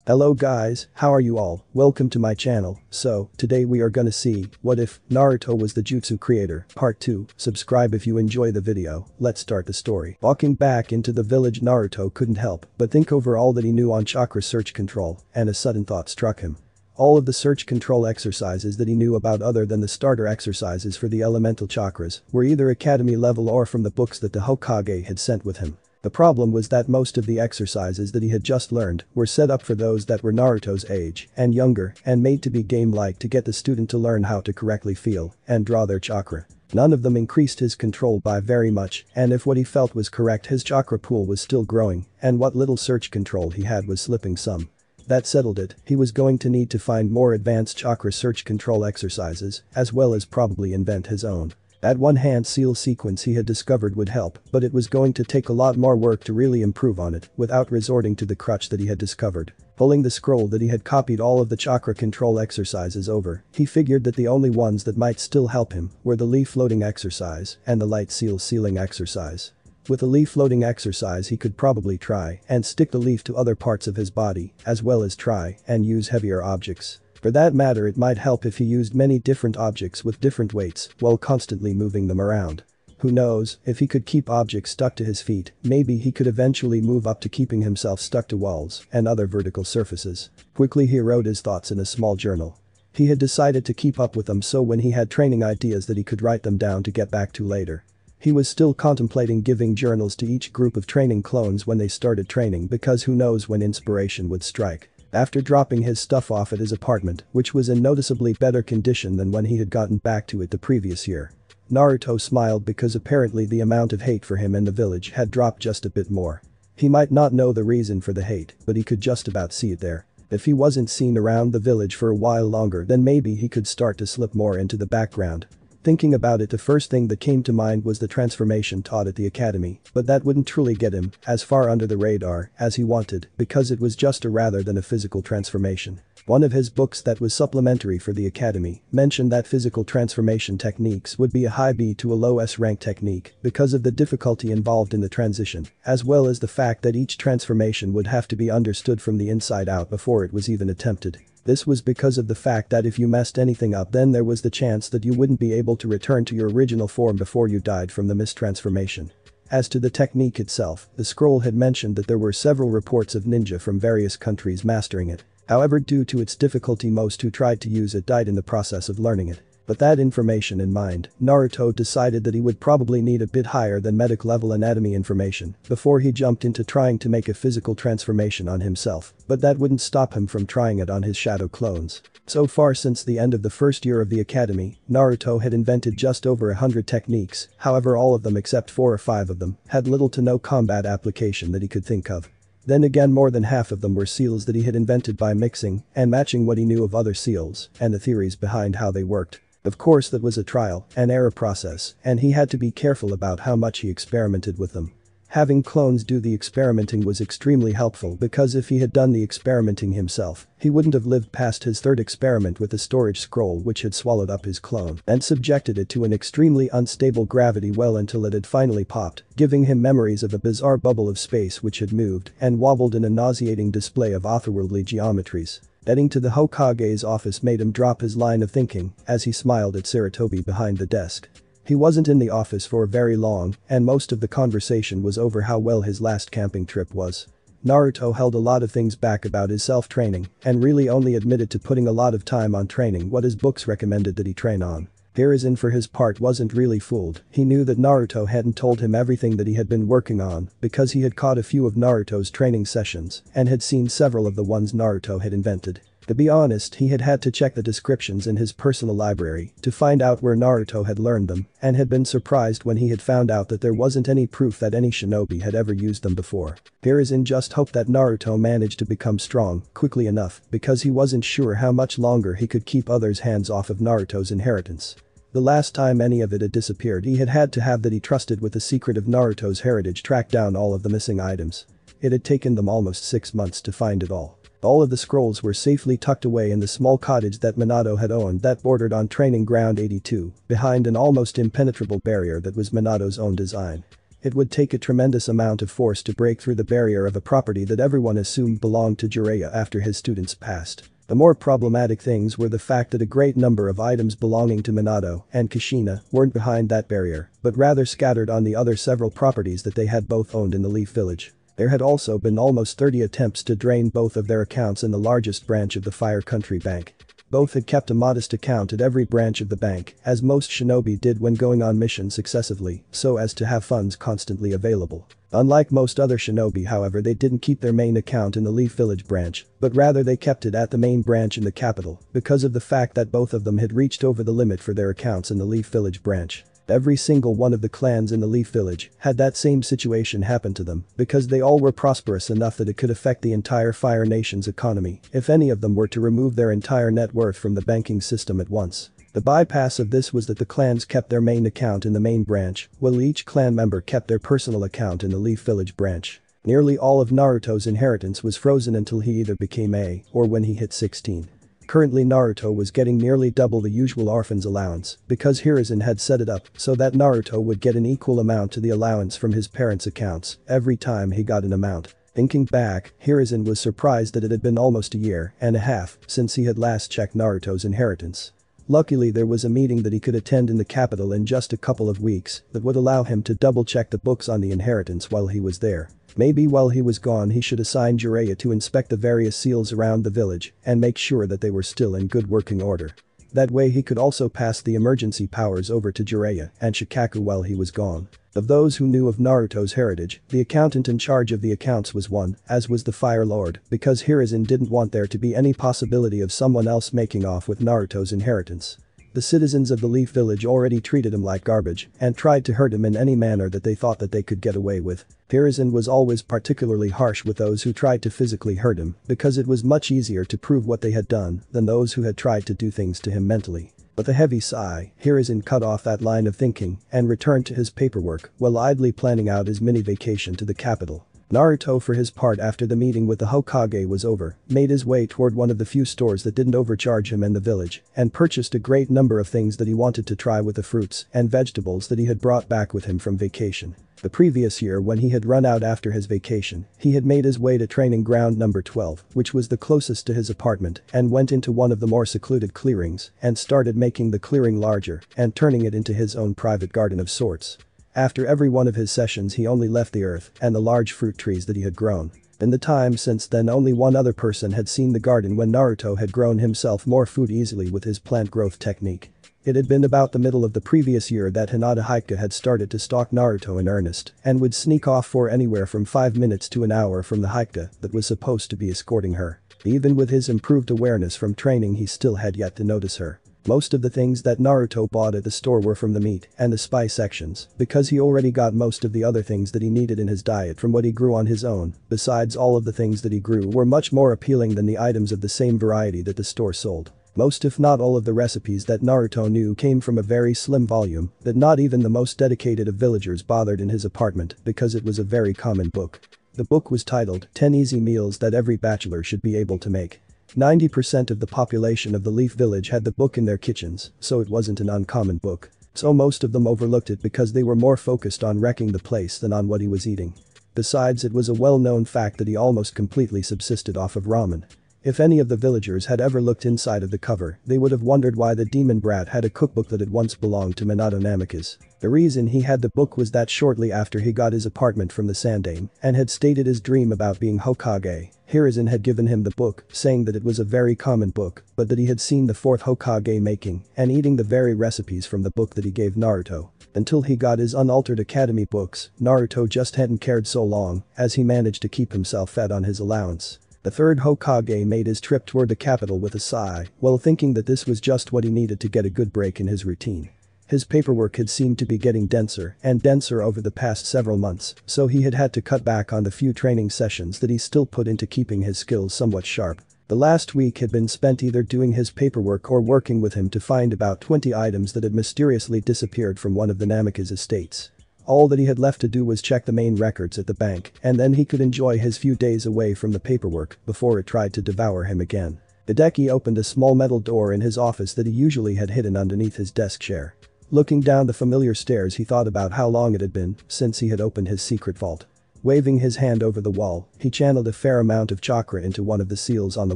Hello guys, how are you all? Welcome to my channel. So, today we are gonna see, what if Naruto was the Jutsu creator, part 2. Subscribe if you enjoy the video. Let's start the story. Walking back into the village, Naruto couldn't help but think over all that he knew on chakra search control, and a sudden thought struck him. All of the search control exercises that he knew about other than the starter exercises for the elemental chakras were either academy level or from the books that the Hokage had sent with him. The problem was that most of the exercises that he had just learned were set up for those that were Naruto's age and younger and made to be game-like to get the student to learn how to correctly feel and draw their chakra. None of them increased his control by very much, and if what he felt was correct, his chakra pool was still growing, and what little search control he had was slipping some. That settled it, he was going to need to find more advanced chakra search control exercises, as well as probably invent his own. That one-hand seal sequence he had discovered would help, but it was going to take a lot more work to really improve on it without resorting to the crutch that he had discovered. Pulling the scroll that he had copied all of the chakra control exercises over, he figured that the only ones that might still help him were the leaf floating exercise and the light seal sealing exercise. With the leaf floating exercise he could probably try and stick the leaf to other parts of his body, as well as try and use heavier objects. For that matter, it might help if he used many different objects with different weights while constantly moving them around. Who knows, if he could keep objects stuck to his feet, maybe he could eventually move up to keeping himself stuck to walls and other vertical surfaces. Quickly he wrote his thoughts in a small journal. He had decided to keep up with them so when he had training ideas that he could write them down to get back to later. He was still contemplating giving journals to each group of training clones when they started training because who knows when inspiration would strike. After dropping his stuff off at his apartment, which was in noticeably better condition than when he had gotten back to it the previous year, Naruto smiled because apparently the amount of hate for him in the village had dropped just a bit more. He might not know the reason for the hate, but he could just about see it there. If he wasn't seen around the village for a while longer, then maybe he could start to slip more into the background. Thinking about it, the first thing that came to mind was the transformation taught at the academy, but that wouldn't truly get him as far under the radar as he wanted because it was just a rather than a physical transformation. One of his books that was supplementary for the academy mentioned that physical transformation techniques would be a high B to a low S rank technique because of the difficulty involved in the transition, as well as the fact that each transformation would have to be understood from the inside out before it was even attempted. This was because of the fact that if you messed anything up, then there was the chance that you wouldn't be able to return to your original form before you died from the mistransformation. As to the technique itself, the scroll had mentioned that there were several reports of ninja from various countries mastering it. However, due to its difficulty, most who tried to use it died in the process of learning it. With that information in mind, Naruto decided that he would probably need a bit higher than medic level anatomy information before he jumped into trying to make a physical transformation on himself, but that wouldn't stop him from trying it on his shadow clones. So far since the end of the first year of the academy, Naruto had invented just over 100 techniques, however all of them except 4 or 5 of them had little to no combat application that he could think of. Then again, more than half of them were seals that he had invented by mixing and matching what he knew of other seals and the theories behind how they worked. Of course, that was a trial and error process, and he had to be careful about how much he experimented with them. Having clones do the experimenting was extremely helpful because if he had done the experimenting himself, he wouldn't have lived past his third experiment with the storage scroll, which had swallowed up his clone and subjected it to an extremely unstable gravity well until it had finally popped, giving him memories of a bizarre bubble of space which had moved and wobbled in a nauseating display of otherworldly geometries. Heading to the Hokage's office made him drop his line of thinking as he smiled at Sarutobi behind the desk. He wasn't in the office for very long, and most of the conversation was over how well his last camping trip was. Naruto held a lot of things back about his self-training and really only admitted to putting a lot of time on training what his books recommended that he train on. Hiruzen for his part wasn't really fooled. He knew that Naruto hadn't told him everything that he had been working on because he had caught a few of Naruto's training sessions and had seen several of the ones Naruto had invented. To be honest, he had had to check the descriptions in his personal library to find out where Naruto had learned them and had been surprised when he had found out that there wasn't any proof that any shinobi had ever used them before. Hiruzen just hoped that Naruto managed to become strong quickly enough because he wasn't sure how much longer he could keep others' hands off of Naruto's inheritance. The last time any of it had disappeared, he had to have that he trusted with the secret of Naruto's heritage track down all of the missing items. It had taken them almost 6 months to find it all. All of the scrolls were safely tucked away in the small cottage that Minato had owned that bordered on Training Ground 82, behind an almost impenetrable barrier that was Minato's own design. It would take a tremendous amount of force to break through the barrier of a property that everyone assumed belonged to Jiraiya after his students passed. The more problematic things were the fact that a great number of items belonging to Minato and Kushina weren't behind that barrier, but rather scattered on the other several properties that they had both owned in the Leaf Village. There had also been almost 30 attempts to drain both of their accounts in the largest branch of the Fire Country Bank. Both had kept a modest account at every branch of the bank, as most shinobi did when going on missions successively, so as to have funds constantly available. Unlike most other shinobi, however, they didn't keep their main account in the Leaf Village branch, but rather they kept it at the main branch in the capital, because of the fact that both of them had reached over the limit for their accounts in the Leaf Village branch. Every single one of the clans in the Leaf Village had that same situation happen to them because they all were prosperous enough that it could affect the entire Fire Nation's economy if any of them were to remove their entire net worth from the banking system at once. The bypass of this was that the clans kept their main account in the main branch, while each clan member kept their personal account in the Leaf Village branch. Nearly all of Naruto's inheritance was frozen until he either became A or when he hit 16. Currently Naruto was getting nearly double the usual orphan's allowance because Hiruzen had set it up so that Naruto would get an equal amount to the allowance from his parents' accounts every time he got an amount. Thinking back, Hiruzen was surprised that it had been almost a year and a half since he had last checked Naruto's inheritance. Luckily there was a meeting that he could attend in the capital in just a couple of weeks that would allow him to double-check the books on the inheritance while he was there. Maybe while he was gone he should assign Jiraiya to inspect the various seals around the village and make sure that they were still in good working order. That way he could also pass the emergency powers over to Jiraiya and Shikaku while he was gone. Of those who knew of Naruto's heritage, the accountant in charge of the accounts was one, as was the Fire Lord, because Hiruzen didn't want there to be any possibility of someone else making off with Naruto's inheritance. The citizens of the Leaf Village already treated him like garbage and tried to hurt him in any manner that they thought that they could get away with. Hiruzen was always particularly harsh with those who tried to physically hurt him because it was much easier to prove what they had done than those who had tried to do things to him mentally. With a heavy sigh, Hiruzen cut off that line of thinking and returned to his paperwork while idly planning out his mini vacation to the capital. Naruto, for his part, after the meeting with the Hokage was over, made his way toward one of the few stores that didn't overcharge him in the village and purchased a great number of things that he wanted to try with the fruits and vegetables that he had brought back with him from vacation. The previous year, when he had run out after his vacation, he had made his way to training ground number 12, which was the closest to his apartment, and went into one of the more secluded clearings and started making the clearing larger and turning it into his own private garden of sorts. After every one of his sessions he only left the earth and the large fruit trees that he had grown. In the time since then only one other person had seen the garden when Naruto had grown himself more food easily with his plant growth technique. It had been about the middle of the previous year that Hinata Hyuga had started to stalk Naruto in earnest and would sneak off for anywhere from 5 minutes to an hour from the Hyuga that was supposed to be escorting her. Even with his improved awareness from training he still had yet to notice her. Most of the things that Naruto bought at the store were from the meat and the spice sections because he already got most of the other things that he needed in his diet from what he grew on his own. Besides, all of the things that he grew were much more appealing than the items of the same variety that the store sold. Most if not all of the recipes that Naruto knew came from a very slim volume that not even the most dedicated of villagers bothered in his apartment because it was a very common book. The book was titled 10 Easy Meals That Every Bachelor Should Be Able to Make. 90% of the population of the Leaf Village had the book in their kitchens, so it wasn't an uncommon book. So most of them overlooked it because they were more focused on wrecking the place than on what he was eating. Besides, it was a well-known fact that he almost completely subsisted off of ramen. If any of the villagers had ever looked inside of the cover, they would have wondered why the demon brat had a cookbook that had once belonged to Minato Namikaze. The reason he had the book was that shortly after he got his apartment from the Sandaime and had stated his dream about being Hokage, Hiruzen had given him the book, saying that it was a very common book, but that he had seen the 4th Hokage making and eating the very recipes from the book that he gave Naruto. Until he got his unaltered academy books, Naruto just hadn't cared so long, as he managed to keep himself fed on his allowance. The 3rd Hokage made his trip toward the capital with a sigh, while thinking that this was just what he needed to get a good break in his routine. His paperwork had seemed to be getting denser and denser over the past several months, so he had had to cut back on the few training sessions that he still put into keeping his skills somewhat sharp. The last week had been spent either doing his paperwork or working with him to find about 20 items that had mysteriously disappeared from one of the Namikaze estates. All that he had left to do was check the main records at the bank, and then he could enjoy his few days away from the paperwork before it tried to devour him again. Hideki opened a small metal door in his office that he usually had hidden underneath his desk chair. Looking down the familiar stairs, he thought about how long it had been since he had opened his secret vault. Waving his hand over the wall, he channeled a fair amount of chakra into one of the seals on the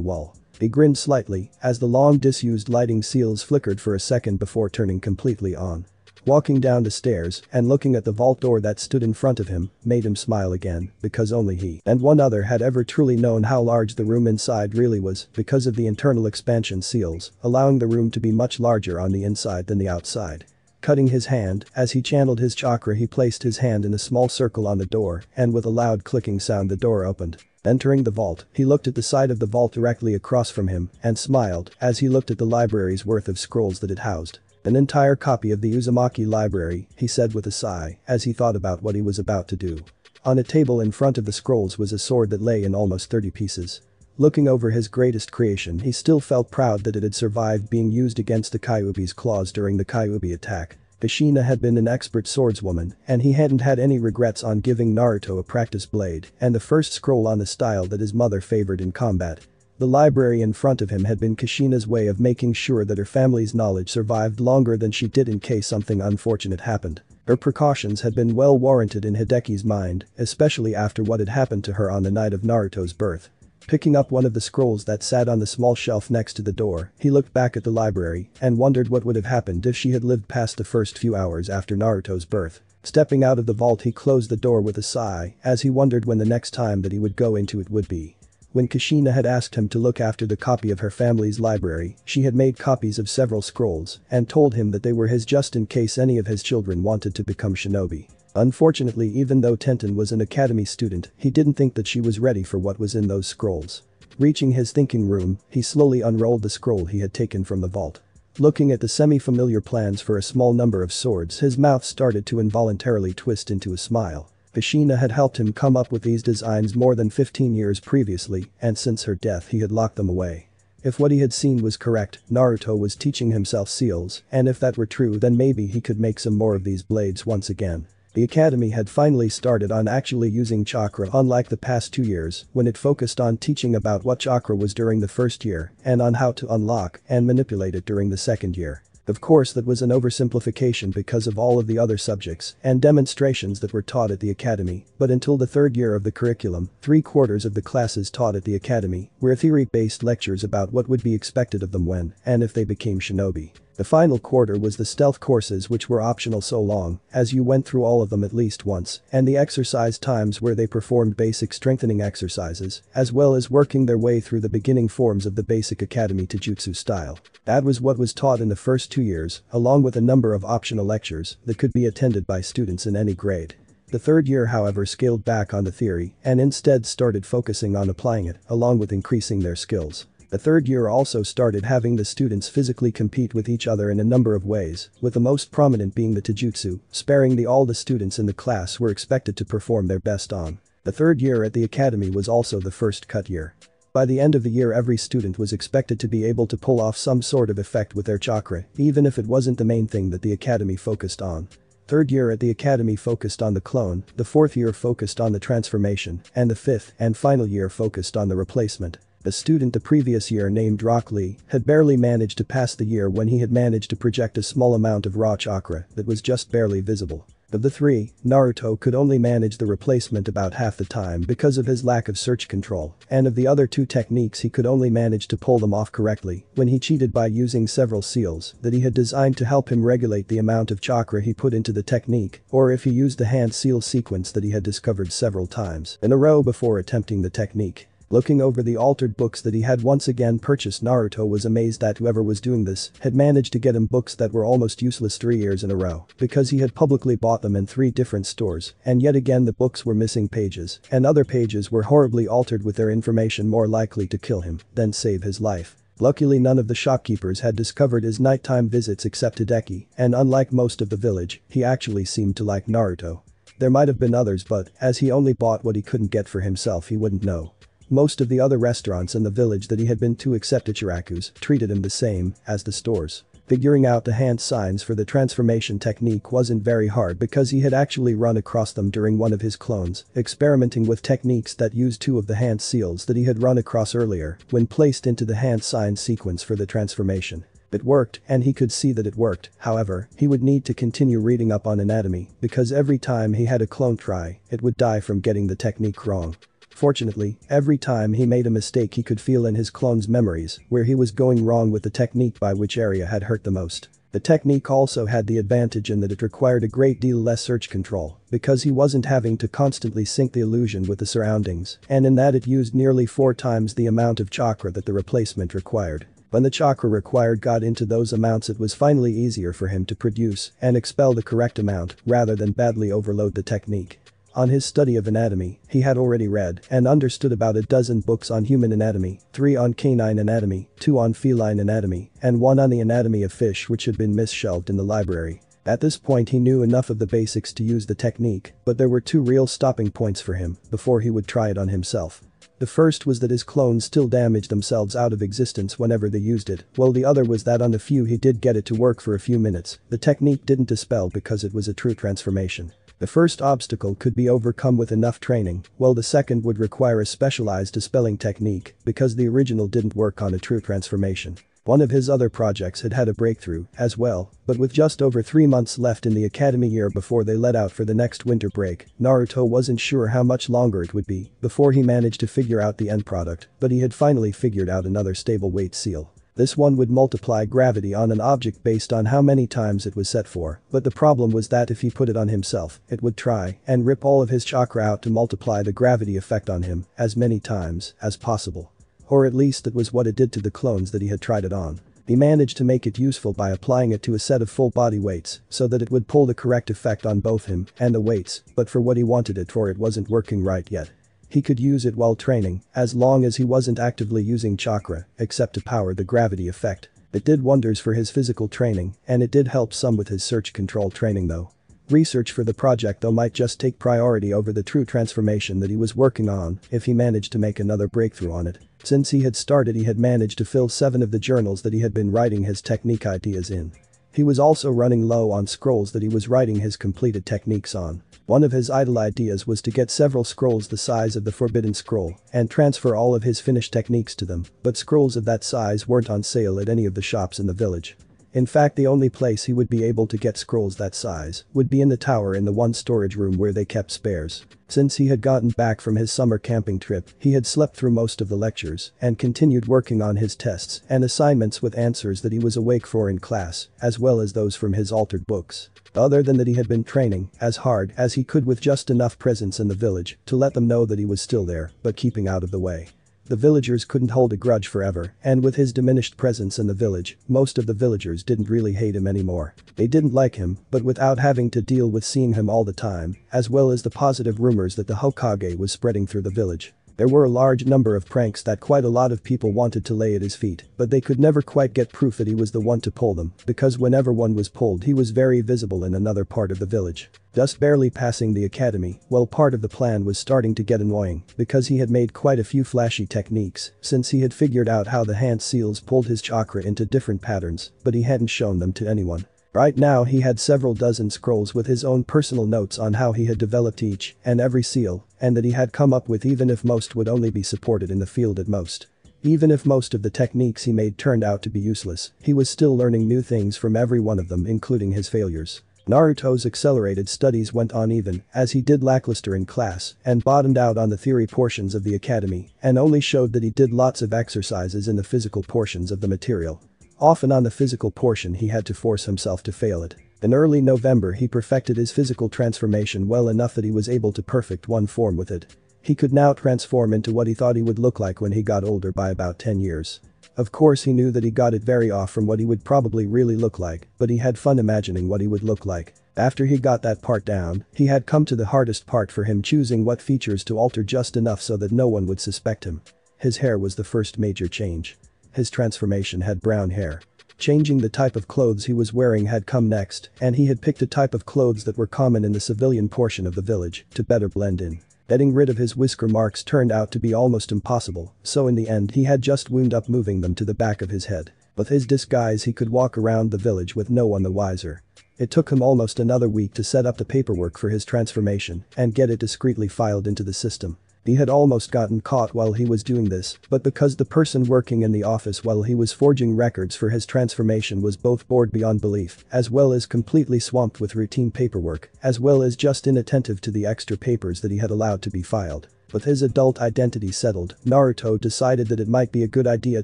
wall. He grinned slightly as the long disused lighting seals flickered for a second before turning completely on. Walking down the stairs and looking at the vault door that stood in front of him made him smile again, because only he and one other had ever truly known how large the room inside really was because of the internal expansion seals, allowing the room to be much larger on the inside than the outside. Cutting his hand, as he channeled his chakra, he placed his hand in a small circle on the door, and with a loud clicking sound the door opened. Entering the vault, he looked at the side of the vault directly across from him and smiled as he looked at the library's worth of scrolls that it housed. An entire copy of the Uzumaki library, he said with a sigh as he thought about what he was about to do. On a table in front of the scrolls was a sword that lay in almost 30 pieces. Looking over his greatest creation, he still felt proud that it had survived being used against the Kyuubi's claws during the Kyuubi attack. Kushina had been an expert swordswoman, and he hadn't had any regrets on giving Naruto a practice blade and the first scroll on the style that his mother favored in combat. The library in front of him had been Kushina's way of making sure that her family's knowledge survived longer than she did in case something unfortunate happened. Her precautions had been well warranted in Hideki's mind, especially after what had happened to her on the night of Naruto's birth. Picking up one of the scrolls that sat on the small shelf next to the door, he looked back at the library and wondered what would have happened if she had lived past the first few hours after Naruto's birth. Stepping out of the vault, he closed the door with a sigh as he wondered when the next time that he would go into it would be. When Kushina had asked him to look after the copy of her family's library, she had made copies of several scrolls and told him that they were his just in case any of his children wanted to become shinobi. Unfortunately, even though Tenten was an academy student, he didn't think that she was ready for what was in those scrolls. Reaching his thinking room, he slowly unrolled the scroll he had taken from the vault. Looking at the semi-familiar plans for a small number of swords, his mouth started to involuntarily twist into a smile. Kushina had helped him come up with these designs more than 15 years previously, and since her death he had locked them away. If what he had seen was correct, Naruto was teaching himself seals, and if that were true, then maybe he could make some more of these blades once again. The academy had finally started on actually using chakra, unlike the past 2 years when it focused on teaching about what chakra was during the first year and on how to unlock and manipulate it during the second year. Of course, that was an oversimplification because of all of the other subjects and demonstrations that were taught at the academy, but until the third year of the curriculum, 3/4 of the classes taught at the academy were theory-based lectures about what would be expected of them when and if they became shinobi. The final quarter was the stealth courses, which were optional so long as you went through all of them at least once, and the exercise times where they performed basic strengthening exercises, as well as working their way through the beginning forms of the basic academy to jutsu style. That was what was taught in the first 2 years, along with a number of optional lectures that could be attended by students in any grade. The third year, however, scaled back on the theory and instead started focusing on applying it, along with increasing their skills. The third year also started having the students physically compete with each other in a number of ways, with the most prominent being the taijutsu, sparing all the students in the class were expected to perform their best on. The third year at the academy was also the first cut year. By the end of the year, every student was expected to be able to pull off some sort of effect with their chakra, even if it wasn't the main thing that the academy focused on. Third year at the academy focused on the clone, the fourth year focused on the transformation, and the fifth and final year focused on the replacement. A student the previous year named Rock Lee had barely managed to pass the year when he had managed to project a small amount of raw chakra that was just barely visible. Of the three, Naruto could only manage the replacement about half the time because of his lack of search control, and of the other two techniques he could only manage to pull them off correctly when he cheated by using several seals that he had designed to help him regulate the amount of chakra he put into the technique, or if he used the hand seal sequence that he had discovered several times in a row before attempting the technique. Looking over the altered books that he had once again purchased, Naruto was amazed that whoever was doing this had managed to get him books that were almost useless 3 years in a row because he had publicly bought them in 3 different stores, and yet again the books were missing pages and other pages were horribly altered with their information more likely to kill him than save his life. Luckily, none of the shopkeepers had discovered his nighttime visits except Hideki, and unlike most of the village, he actually seemed to like Naruto. There might have been others, but as he only bought what he couldn't get for himself, he wouldn't know. Most of the other restaurants in the village that he had been to except Ichiraku's treated him the same as the stores. Figuring out the hand signs for the transformation technique wasn't very hard because he had actually run across them during one of his clones, experimenting with techniques that used 2 of the hand seals that he had run across earlier when placed into the hand sign sequence for the transformation. It worked, and he could see that it worked. However, he would need to continue reading up on anatomy because every time he had a clone try, it would die from getting the technique wrong. Fortunately, every time he made a mistake he could feel in his clone's memories where he was going wrong with the technique by which area had hurt the most. The technique also had the advantage in that it required a great deal less search control because he wasn't having to constantly sync the illusion with the surroundings, and in that it used nearly 4 times the amount of chakra that the replacement required. When the chakra required got into those amounts, it was finally easier for him to produce and expel the correct amount rather than badly overload the technique. On his study of anatomy, he had already read and understood about a dozen books on human anatomy, 3 on canine anatomy, 2 on feline anatomy, and 1 on the anatomy of fish which had been misshelved in the library. At this point he knew enough of the basics to use the technique, but there were 2 real stopping points for him before he would try it on himself. The first was that his clones still damaged themselves out of existence whenever they used it, while the other was that on the few he did get it to work for a few minutes, the technique didn't dispel because it was a true transformation. The first obstacle could be overcome with enough training, while the second would require a specialized dispelling technique because the original didn't work on a true transformation. One of his other projects had had a breakthrough as well, but with just over 3 months left in the academy year before they let out for the next winter break, Naruto wasn't sure how much longer it would be before he managed to figure out the end product, but he had finally figured out another stable weight seal. This one would multiply gravity on an object based on how many times it was set for, but the problem was that if he put it on himself, it would try and rip all of his chakra out to multiply the gravity effect on him as many times as possible. Or at least that was what it did to the clones that he had tried it on. He managed to make it useful by applying it to a set of full body weights so that it would pull the correct effect on both him and the weights, but for what he wanted it for it wasn't working right yet. He could use it while training, as long as he wasn't actively using chakra, except to power the gravity effect. It did wonders for his physical training, and it did help some with his search control training though. Research for the project though might just take priority over the true transformation that he was working on if he managed to make another breakthrough on it. Since he had started he had managed to fill 7 of the journals that he had been writing his technique ideas in. He was also running low on scrolls that he was writing his completed techniques on. One of his idle ideas was to get several scrolls the size of the Forbidden Scroll and transfer all of his finished techniques to them, but scrolls of that size weren't on sale at any of the shops in the village. In fact, the only place he would be able to get scrolls that size would be in the tower in the one storage room where they kept spares. Since he had gotten back from his summer camping trip, he had slept through most of the lectures and continued working on his tests and assignments with answers that he was awake for in class, as well as those from his altered books. Other than that, he had been training as hard as he could with just enough presence in the village to let them know that he was still there, but keeping out of the way. The villagers couldn't hold a grudge forever, and with his diminished presence in the village, most of the villagers didn't really hate him anymore. They didn't like him, but without having to deal with seeing him all the time, as well as the positive rumors that the Hokage was spreading through the village. There were a large number of pranks that quite a lot of people wanted to lay at his feet, but they could never quite get proof that he was the one to pull them, because whenever one was pulled he was very visible in another part of the village. Just barely passing the academy, well, part of the plan was starting to get annoying, because he had made quite a few flashy techniques, since he had figured out how the hand seals pulled his chakra into different patterns, but he hadn't shown them to anyone. Right now he had several dozen scrolls with his own personal notes on how he had developed each and every seal, and that he had come up with, even if most would only be supported in the field at most. Even if most of the techniques he made turned out to be useless, he was still learning new things from every one of them, including his failures. Naruto's accelerated studies went on even as he did lackluster in class and bottomed out on the theory portions of the academy and only showed that he did lots of exercises in the physical portions of the material. Often on the physical portion he had to force himself to fail it. In early November he perfected his physical transformation well enough that he was able to perfect one form with it. He could now transform into what he thought he would look like when he got older by about 10 years. Of course he knew that he got it very off from what he would probably really look like, but he had fun imagining what he would look like. After he got that part down, he had come to the hardest part for him, choosing what features to alter just enough so that no one would suspect him. His hair was the first major change. His transformation had brown hair. Changing the type of clothes he was wearing had come next, and he had picked a type of clothes that were common in the civilian portion of the village to better blend in. Getting rid of his whisker marks turned out to be almost impossible, so in the end he had just wound up moving them to the back of his head. With his disguise he could walk around the village with no one the wiser. It took him almost another week to set up the paperwork for his transformation and get it discreetly filed into the system. He had almost gotten caught while he was doing this, but because the person working in the office while he was forging records for his transformation was both bored beyond belief, as well as completely swamped with routine paperwork, as well as just inattentive to the extra papers that he had allowed to be filed. With his adult identity settled, Naruto decided that it might be a good idea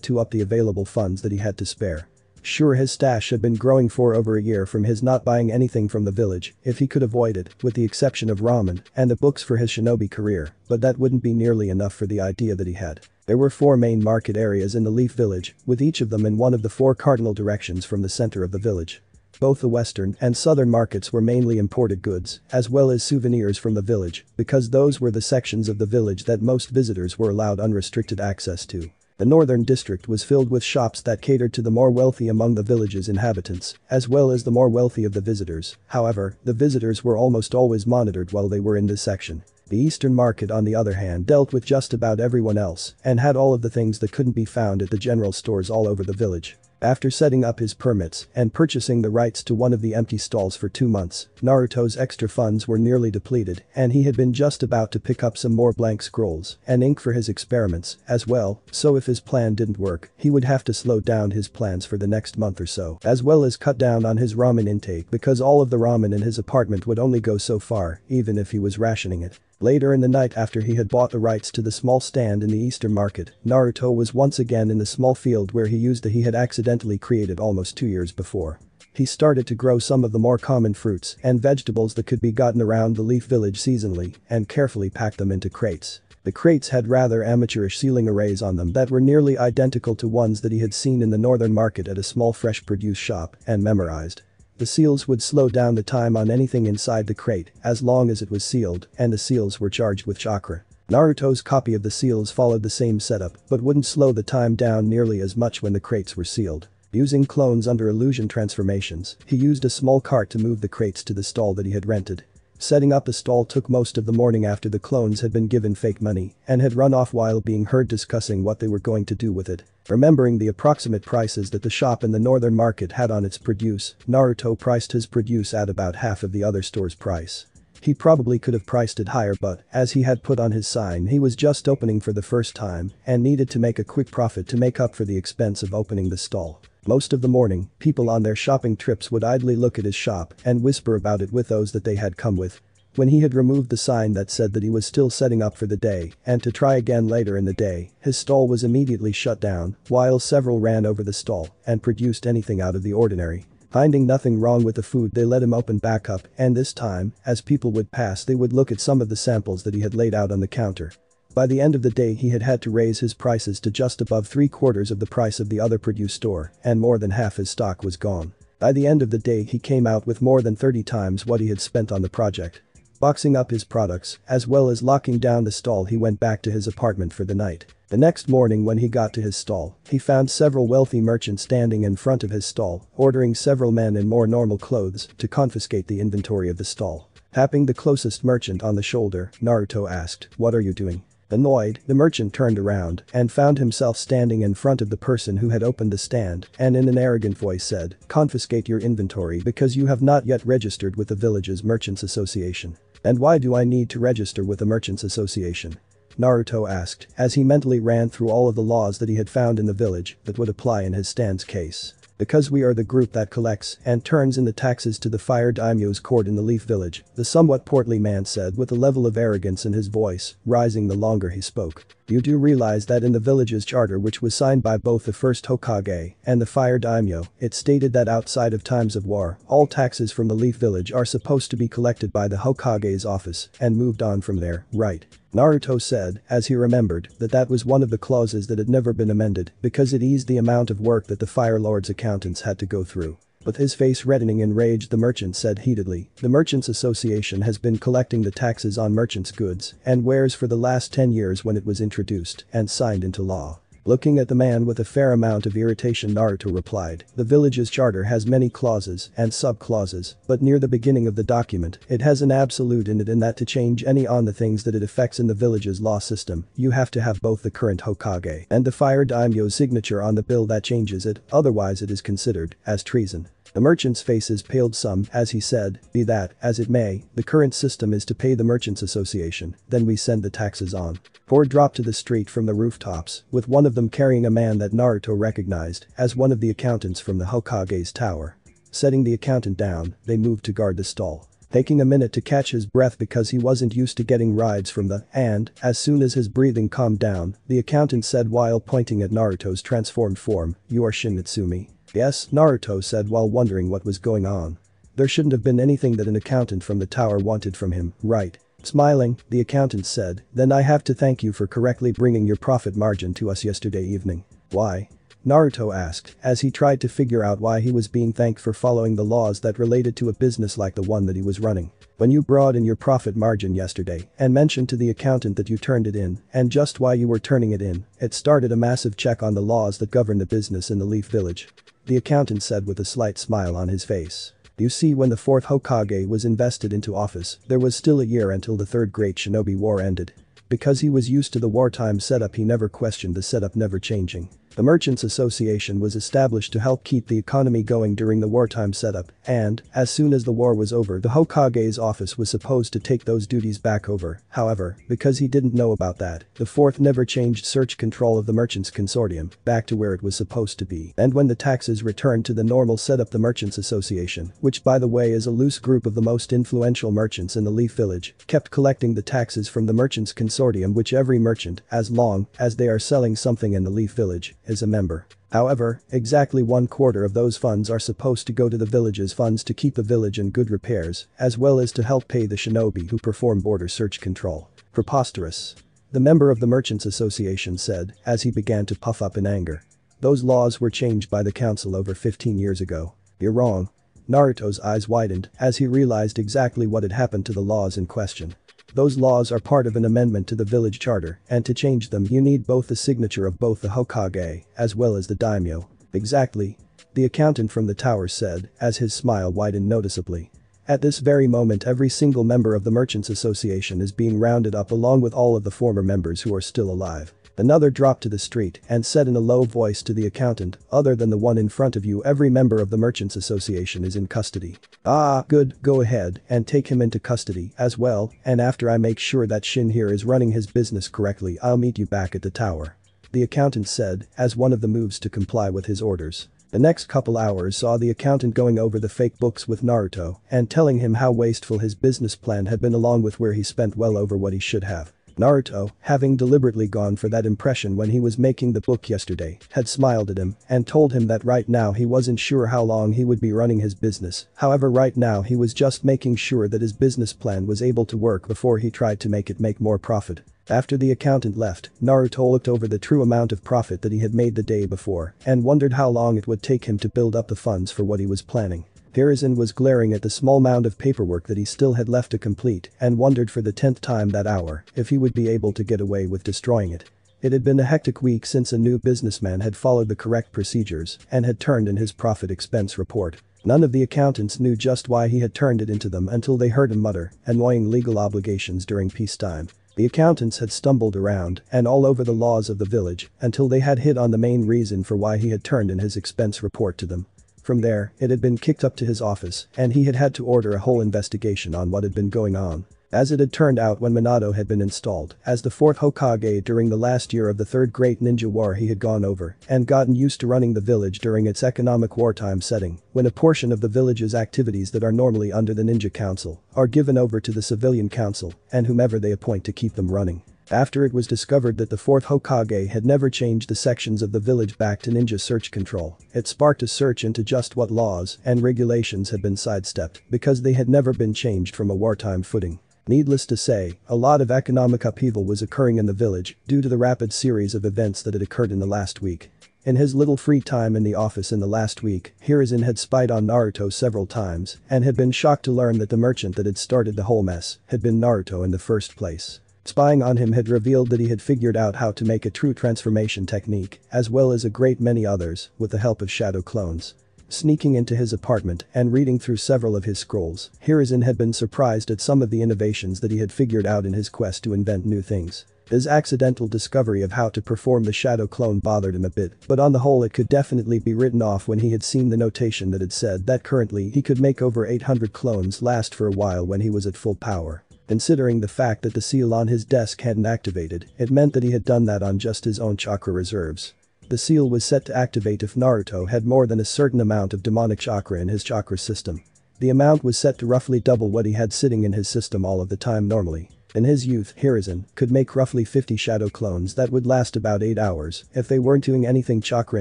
to up the available funds that he had to spare. Sure, his stash had been growing for over a year from his not buying anything from the village, if he could avoid it, with the exception of ramen and the books for his shinobi career, but that wouldn't be nearly enough for the idea that he had. There were 4 main market areas in the Leaf Village, with each of them in one of the 4 cardinal directions from the center of the village. Both the western and southern markets were mainly imported goods, as well as souvenirs from the village, because those were the sections of the village that most visitors were allowed unrestricted access to. The northern district was filled with shops that catered to the more wealthy among the village's inhabitants, as well as the more wealthy of the visitors. However, the visitors were almost always monitored while they were in this section. The eastern market on the other hand dealt with just about everyone else and had all of the things that couldn't be found at the general stores all over the village. After setting up his permits and purchasing the rights to one of the empty stalls for 2 months, Naruto's extra funds were nearly depleted and he had been just about to pick up some more blank scrolls and ink for his experiments as well, so if his plan didn't work, he would have to slow down his plans for the next month or so, as well as cut down on his ramen intake because all of the ramen in his apartment would only go so far, even if he was rationing it. Later in the night after he had bought the rights to the small stand in the eastern market, Naruto was once again in the small field where he used that he had accidentally created almost 2 years before. He started to grow some of the more common fruits and vegetables that could be gotten around the Leaf Village seasonally and carefully packed them into crates. The crates had rather amateurish ceiling arrays on them that were nearly identical to ones that he had seen in the northern market at a small fresh produce shop and memorized. The seals would slow down the time on anything inside the crate as long as it was sealed, and the seals were charged with chakra. Naruto's copy of the seals followed the same setup but wouldn't slow the time down nearly as much when the crates were sealed. Using clones under illusion transformations, he used a small cart to move the crates to the stall that he had rented. Setting up the stall took most of the morning after the clones had been given fake money and had run off while being heard discussing what they were going to do with it. Remembering the approximate prices that the shop in the northern market had on its produce, Naruto priced his produce at about half of the other store's price. He probably could have priced it higher but, as he had put on his sign, he was just opening for the first time and needed to make a quick profit to make up for the expense of opening the stall. Most of the morning, people on their shopping trips would idly look at his shop and whisper about it with those that they had come with. When he had removed the sign that said that he was still setting up for the day and to try again later in the day, his stall was immediately shut down, while several ran over the stall and produced anything out of the ordinary. Finding nothing wrong with the food, they let him open back up, and this time, as people would pass, they would look at some of the samples that he had laid out on the counter. By the end of the day, he had to raise his prices to just above 3/4 of the price of the other produce store, and more than half his stock was gone. By the end of the day, he came out with more than 30 times what he had spent on the project. Boxing up his products, as well as locking down the stall, he went back to his apartment for the night. The next morning when he got to his stall, he found several wealthy merchants standing in front of his stall, ordering several men in more normal clothes to confiscate the inventory of the stall. Tapping the closest merchant on the shoulder, Naruto asked, "What are you doing?" Annoyed, the merchant turned around and found himself standing in front of the person who had opened the stand and in an arrogant voice said, "Confiscate your inventory because you have not yet registered with the village's Merchants Association." "And why do I need to register with the Merchants Association?" Naruto asked as he mentally ran through all of the laws that he had found in the village that would apply in his stand's case. "Because we are the group that collects and turns in the taxes to the fire daimyo's court in the Leaf Village," the somewhat portly man said with a level of arrogance in his voice, rising the longer he spoke. "You do realize that in the village's charter, which was signed by both the first Hokage and the fire daimyo, it stated that outside of times of war, all taxes from the Leaf Village are supposed to be collected by the Hokage's office and moved on from there, right?" Naruto said, as he remembered that was one of the clauses that had never been amended because it eased the amount of work that the Fire Lord's accountants had to go through. With his face reddening in rage, the merchant said heatedly, "The Merchants Association has been collecting the taxes on merchants' goods and wares for the last 10 years when it was introduced and signed into law." Looking at the man with a fair amount of irritation, Naruto replied, "The village's charter has many clauses and sub-clauses, but near the beginning of the document, it has an absolute in it in that to change any on the things that it affects in the village's law system, you have to have both the current Hokage and the fire daimyo's signature on the bill that changes it, otherwise it is considered as treason." The merchants' faces paled some as he said, "Be that as it may, the current system is to pay the Merchants Association, then we send the taxes on." Four dropped to the street from the rooftops, with one of them carrying a man that Naruto recognized as one of the accountants from the Hokage's tower. Setting the accountant down, they moved to guard the stall. Taking a minute to catch his breath because he wasn't used to getting rides from and, as soon as his breathing calmed down, the accountant said while pointing at Naruto's transformed form, "You are Shin Mitsumi?" "Yes," Naruto said while wondering what was going on. There shouldn't have been anything that an accountant from the tower wanted from him, right? Smiling, the accountant said, "Then I have to thank you for correctly bringing your profit margin to us yesterday evening." "Why?" Naruto asked, as he tried to figure out why he was being thanked for following the laws that related to a business like the one that he was running. "When you brought in your profit margin yesterday and mentioned to the accountant that you turned it in and just why you were turning it in, it started a massive check on the laws that govern the business in the Leaf Village," the accountant said with a slight smile on his face. "You see, when the 4th Hokage was invested into office, there was still a year until the 3rd Great Shinobi War ended. Because he was used to the wartime setup, he never questioned the setup never changing. The Merchants Association was established to help keep the economy going during the wartime setup, and, as soon as the war was over, the Hokage's office was supposed to take those duties back over. However, because he didn't know about that, the 4th never changed search control of the Merchants Consortium back to where it was supposed to be. And when the taxes returned to the normal setup, the Merchants Association, which by the way is a loose group of the most influential merchants in the Leaf Village, kept collecting the taxes from the Merchants Consortium, which every merchant, as long as they are selling something in the Leaf Village, is a member. However, exactly 1/4 of those funds are supposed to go to the village's funds to keep the village in good repairs, as well as to help pay the shinobi who perform border search control. Preposterous. The member of the Merchants Association said, as he began to puff up in anger. Those laws were changed by the council over 15 years ago. "You're wrong." Naruto's eyes widened as he realized exactly what had happened to the laws in question. Those laws are part of an amendment to the village charter, and to change them you need both the signature of both the Hokage as well as the daimyo. "Exactly," the accountant from the tower said as his smile widened noticeably. "At this very moment every single member of the Merchants Association is being rounded up along with all of the former members who are still alive." Another dropped to the street and said in a low voice to the accountant, "Other than the one in front of you, every member of the Merchants Association is in custody." "Ah, good, go ahead and take him into custody as well, and after I make sure that Shin here is running his business correctly, I'll meet you back at the tower," the accountant said as one of the moves to comply with his orders. The next couple hours saw the accountant going over the fake books with Naruto and telling him how wasteful his business plan had been, along with where he spent well over what he should have. Naruto, having deliberately gone for that impression when he was making the book yesterday, had smiled at him and told him that right now he wasn't sure how long he would be running his business. However, right now he was just making sure that his business plan was able to work before he tried to make it make more profit. After the accountant left, Naruto looked over the true amount of profit that he had made the day before and wondered how long it would take him to build up the funds for what he was planning. Hiruzen was glaring at the small mound of paperwork that he still had left to complete and wondered for the 10th time that hour if he would be able to get away with destroying it. It had been a hectic week since a new businessman had followed the correct procedures and had turned in his profit expense report. None of the accountants knew just why he had turned it into them until they heard him mutter, "Annoying legal obligations during peacetime." The accountants had stumbled around and all over the laws of the village until they had hit on the main reason for why he had turned in his expense report to them. From there, it had been kicked up to his office and he had had to order a whole investigation on what had been going on. As it had turned out, when Minato had been installed as the 4th Hokage during the last year of the 3rd Great Ninja War, he had gone over and gotten used to running the village during its economic wartime setting, when a portion of the village's activities that are normally under the Ninja Council are given over to the Civilian Council and whomever they appoint to keep them running. After it was discovered that the 4th Hokage had never changed the sections of the village back to ninja search control, it sparked a search into just what laws and regulations had been sidestepped because they had never been changed from a wartime footing. Needless to say, a lot of economic upheaval was occurring in the village due to the rapid series of events that had occurred in the last week. In his little free time in the office in the last week, Hiruzen had spied on Naruto several times and had been shocked to learn that the merchant that had started the whole mess had been Naruto in the first place. Spying on him had revealed that he had figured out how to make a true transformation technique, as well as a great many others, with the help of shadow clones. Sneaking into his apartment and reading through several of his scrolls, Hiruzen had been surprised at some of the innovations that he had figured out in his quest to invent new things. His accidental discovery of how to perform the shadow clone bothered him a bit, but on the whole it could definitely be written off when he had seen the notation that had said that currently he could make over 800 clones last for a while when he was at full power. Considering the fact that the seal on his desk hadn't activated, it meant that he had done that on just his own chakra reserves. The seal was set to activate if Naruto had more than a certain amount of demonic chakra in his chakra system. The amount was set to roughly double what he had sitting in his system all of the time normally. In his youth, Hiruzen could make roughly 50 shadow clones that would last about 8 hours if they weren't doing anything chakra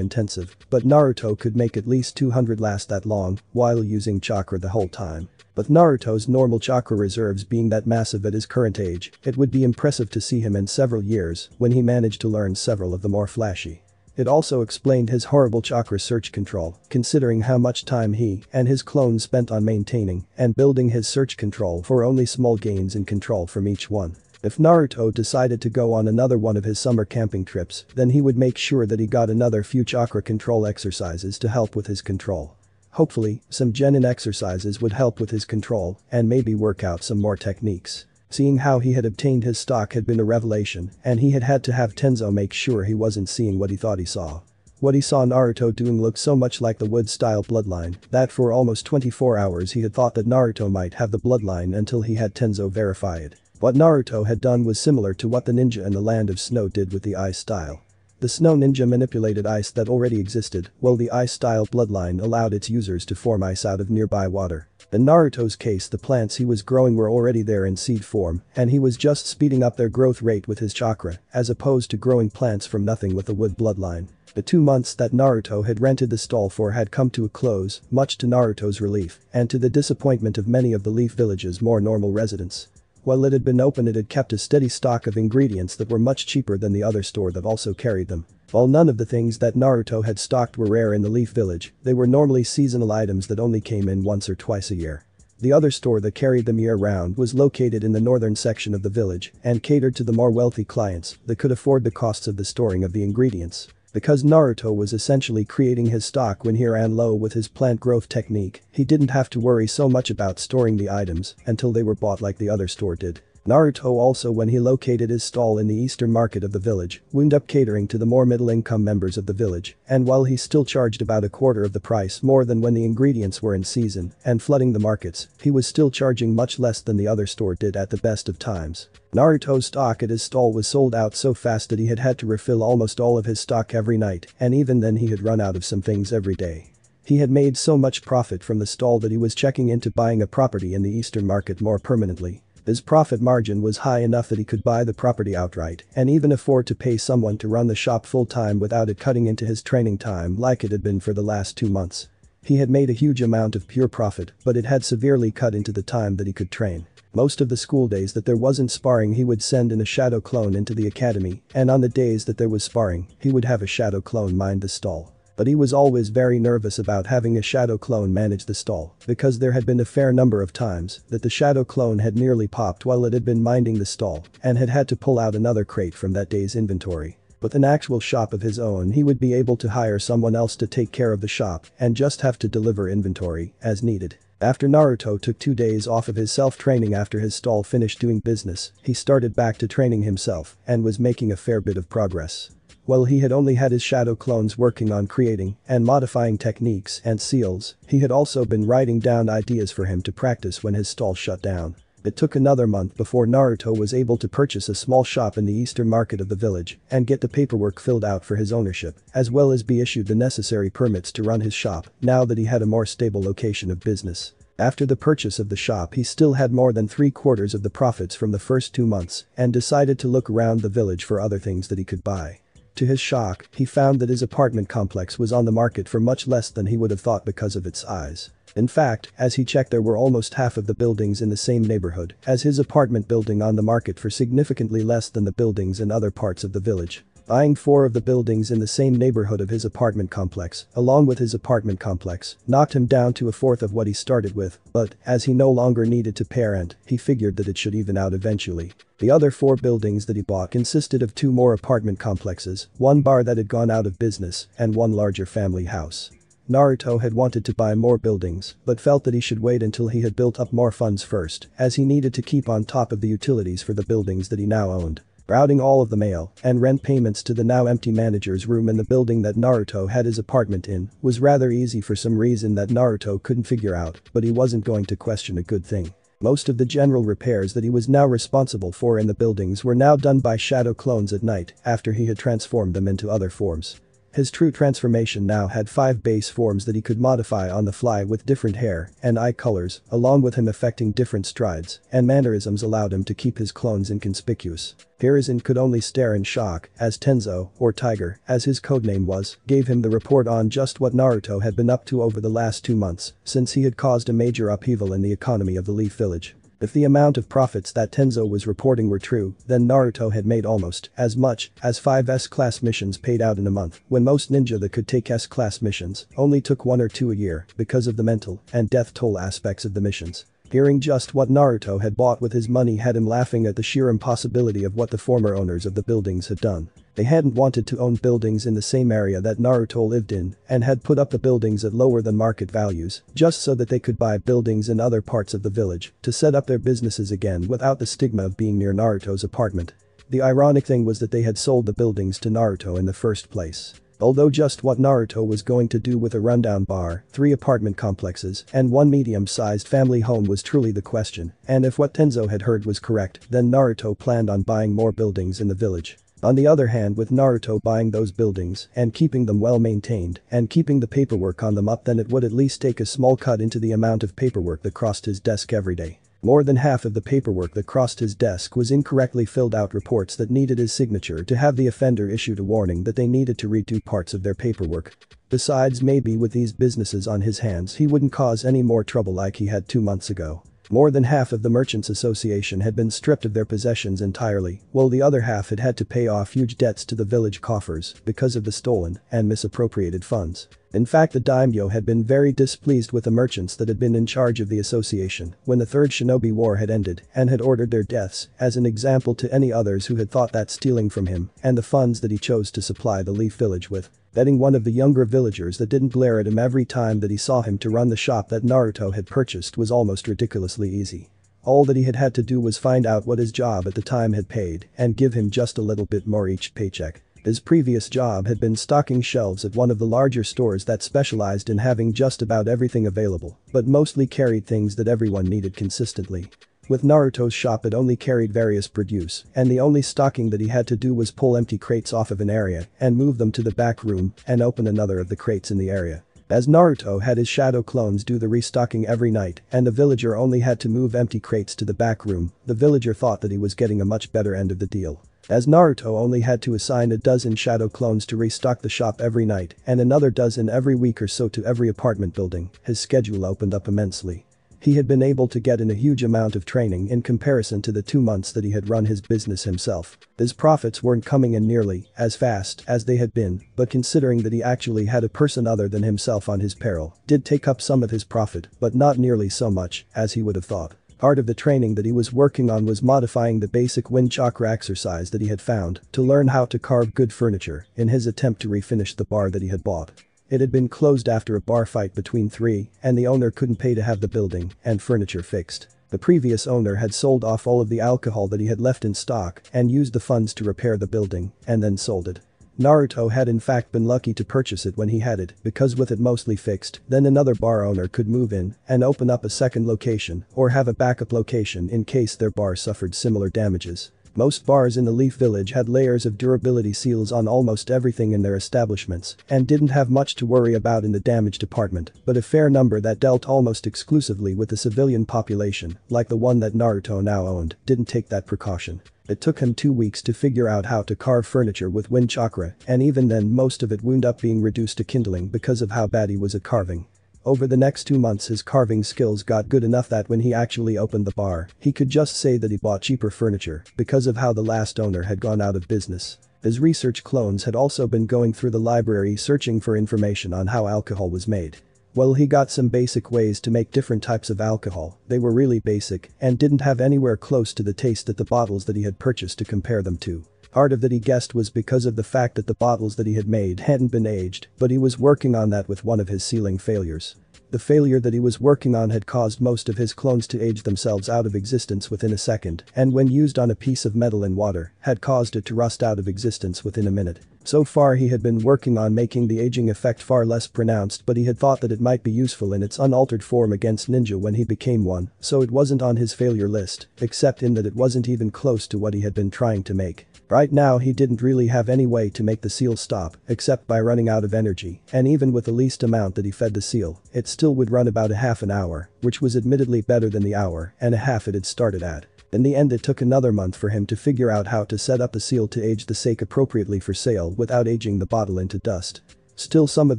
intensive, but Naruto could make at least 200 last that long while using chakra the whole time. With Naruto's normal chakra reserves being that massive at his current age, it would be impressive to see him in several years when he managed to learn several of the more flashy. It also explained his horrible chakra search control, considering how much time he and his clones spent on maintaining and building his search control for only small gains in control from each one. If Naruto decided to go on another one of his summer camping trips, then he would make sure that he got another few chakra control exercises to help with his control. Hopefully, some genin exercises would help with his control and maybe work out some more techniques. Seeing how he had obtained his stock had been a revelation, and he had to have Tenzo make sure he wasn't seeing what he thought he saw. What he saw Naruto doing looked so much like the wood-style bloodline that for almost 24 hours he had thought that Naruto might have the bloodline until he had Tenzo verify it. What Naruto had done was similar to what the ninja in the Land of Snow did with the ice style. The snow ninja manipulated ice that already existed, while the ice-style bloodline allowed its users to form ice out of nearby water. In Naruto's case, the plants he was growing were already there in seed form, and he was just speeding up their growth rate with his chakra, as opposed to growing plants from nothing with the wood bloodline. The 2 months that Naruto had rented the stall for had come to a close, much to Naruto's relief, and to the disappointment of many of the Leaf Village's more normal residents. While it had been open, it had kept a steady stock of ingredients that were much cheaper than the other store that also carried them. While none of the things that Naruto had stocked were rare in the Leaf Village, they were normally seasonal items that only came in once or twice a year. The other store that carried them year-round was located in the northern section of the village and catered to the more wealthy clients that could afford the costs of the storing of the ingredients. Because Naruto was essentially creating his stock when he ran low with his plant growth technique, he didn't have to worry so much about storing the items until they were bought like the other store did. Naruto also, when he located his stall in the eastern market of the village, wound up catering to the more middle-income members of the village, and while he still charged about a quarter of the price more than when the ingredients were in season and flooding the markets, he was still charging much less than the other store did at the best of times. Naruto's stock at his stall was sold out so fast that he had to refill almost all of his stock every night, and even then he had run out of some things every day. He had made so much profit from the stall that he was checking into buying a property in the eastern market more permanently. His profit margin was high enough that he could buy the property outright and even afford to pay someone to run the shop full-time without it cutting into his training time like it had been for the last 2 months. He had made a huge amount of pure profit, but it had severely cut into the time that he could train. Most of the school days that there wasn't sparring, he would send in a shadow clone into the academy, and on the days that there was sparring, he would have a shadow clone mind the stall. But he was always very nervous about having a shadow clone manage the stall, because there had been a fair number of times that the shadow clone had nearly popped while it had been minding the stall and had to pull out another crate from that day's inventory. With an actual shop of his own, he would be able to hire someone else to take care of the shop and just have to deliver inventory as needed. After Naruto took 2 days off of his self-training after his stall finished doing business, he started back to training himself and was making a fair bit of progress. While he had only had his shadow clones working on creating and modifying techniques and seals, he had also been writing down ideas for him to practice when his stall shut down. It took another month before Naruto was able to purchase a small shop in the eastern market of the village and get the paperwork filled out for his ownership, as well as be issued the necessary permits to run his shop now that he had a more stable location of business. After the purchase of the shop, he still had more than 3/4 of the profits from the first 2 months and decided to look around the village for other things that he could buy. To his shock, he found that his apartment complex was on the market for much less than he would have thought because of its size. In fact, as he checked, there were almost half of the buildings in the same neighborhood as his apartment building on the market for significantly less than the buildings in other parts of the village. Buying 4 of the buildings in the same neighborhood of his apartment complex, along with his apartment complex, knocked him down to 1/4 of what he started with, but as he no longer needed to pay rent, he figured that it should even out eventually. The other 4 buildings that he bought consisted of 2 more apartment complexes, 1 bar that had gone out of business, and 1 larger family house. Naruto had wanted to buy more buildings, but felt that he should wait until he had built up more funds first, as he needed to keep on top of the utilities for the buildings that he now owned. Routing all of the mail and rent payments to the now empty manager's room in the building that Naruto had his apartment in was rather easy for some reason that Naruto couldn't figure out, but he wasn't going to question a good thing. Most of the general repairs that he was now responsible for in the buildings were now done by shadow clones at night after he had transformed them into other forms. His true transformation now had 5 base forms that he could modify on the fly with different hair and eye colors, along with him affecting different strides and mannerisms allowed him to keep his clones inconspicuous. Hiruzen could only stare in shock as Tenzo, or Tiger, as his codename was, gave him the report on just what Naruto had been up to over the last 2 months since he had caused a major upheaval in the economy of the Leaf Village. If the amount of profits that Tenzo was reporting were true, then Naruto had made almost as much as 5 S-class missions paid out in a month, when most ninja that could take S-class missions only took 1 or 2 a year because of the mental and death toll aspects of the missions. Hearing just what Naruto had bought with his money had him laughing at the sheer impossibility of what the former owners of the buildings had done. They hadn't wanted to own buildings in the same area that Naruto lived in and had put up the buildings at lower than market values just so that they could buy buildings in other parts of the village to set up their businesses again without the stigma of being near Naruto's apartment. The ironic thing was that they had sold the buildings to Naruto in the first place. Although just what Naruto was going to do with a rundown bar, 3 apartment complexes, and 1 medium-sized family home was truly the question, and if what Tenzo had heard was correct, then Naruto planned on buying more buildings in the village. On the other hand, with Naruto buying those buildings and keeping them well maintained and keeping the paperwork on them up, then it would at least take a small cut into the amount of paperwork that crossed his desk every day. More than half of the paperwork that crossed his desk was incorrectly filled out reports that needed his signature to have the offender issued a warning that they needed to redo parts of their paperwork. Besides, maybe with these businesses on his hands he wouldn't cause any more trouble like he had 2 months ago. More than half of the Merchants Association had been stripped of their possessions entirely, while the other half had had to pay off huge debts to the village coffers because of the stolen and misappropriated funds. In fact, the daimyo had been very displeased with the merchants that had been in charge of the association when the Third Shinobi War had ended and had ordered their deaths as an example to any others who had thought that stealing from him and the funds that he chose to supply the Leaf Village with. Betting one of the younger villagers that didn't glare at him every time that he saw him to run the shop that Naruto had purchased was almost ridiculously easy. All that he had had to do was find out what his job at the time had paid and give him just a little bit more each paycheck. His previous job had been stocking shelves at one of the larger stores that specialized in having just about everything available, but mostly carried things that everyone needed consistently. With Naruto's shop, it only carried various produce, and the only stocking that he had to do was pull empty crates off of an area and move them to the back room and open another of the crates in the area. As Naruto had his shadow clones do the restocking every night and the villager only had to move empty crates to the back room, the villager thought that he was getting a much better end of the deal. As Naruto only had to assign a dozen shadow clones to restock the shop every night and another dozen every week or so to every apartment building, his schedule opened up immensely. He had been able to get in a huge amount of training in comparison to the 2 months that he had run his business himself. His profits weren't coming in nearly as fast as they had been, but considering that he actually had a person other than himself on his payroll, did take up some of his profit, but not nearly so much as he would have thought. Part of the training that he was working on was modifying the basic wind chakra exercise that he had found to learn how to carve good furniture in his attempt to refinish the bar that he had bought. It had been closed after a bar fight between 3 and the owner couldn't pay to have the building and furniture fixed. The previous owner had sold off all of the alcohol that he had left in stock and used the funds to repair the building and then sold it. Naruto had in fact been lucky to purchase it when he had it because with it mostly fixed, then another bar owner could move in and open up a second location or have a backup location in case their bar suffered similar damages. Most bars in the Leaf Village had layers of durability seals on almost everything in their establishments and didn't have much to worry about in the damage department, but a fair number that dealt almost exclusively with the civilian population, like the one that Naruto now owned, didn't take that precaution. It took him 2 weeks to figure out how to carve furniture with wind chakra, and even then most of it wound up being reduced to kindling because of how bad he was at carving. Over the next 2 months his carving skills got good enough that when he actually opened the bar, he could just say that he bought cheaper furniture because of how the last owner had gone out of business. His research clones had also been going through the library searching for information on how alcohol was made. Well, he got some basic ways to make different types of alcohol. They were really basic and didn't have anywhere close to the taste that the bottles that he had purchased to compare them to. Part of that he guessed was because of the fact that the bottles that he had made hadn't been aged, but he was working on that with one of his sealing failures. The failure that he was working on had caused most of his clones to age themselves out of existence within a second, and when used on a piece of metal in water, had caused it to rust out of existence within a minute. So far he had been working on making the aging effect far less pronounced, but he had thought that it might be useful in its unaltered form against ninja when he became one, so it wasn't on his failure list, except in that it wasn't even close to what he had been trying to make. Right now he didn't really have any way to make the seal stop, except by running out of energy, and even with the least amount that he fed the seal, it still would run about a half an hour, which was admittedly better than the hour and a half it had started at. In the end it took another month for him to figure out how to set up the seal to age the sake appropriately for sale without aging the bottle into dust. Still, some of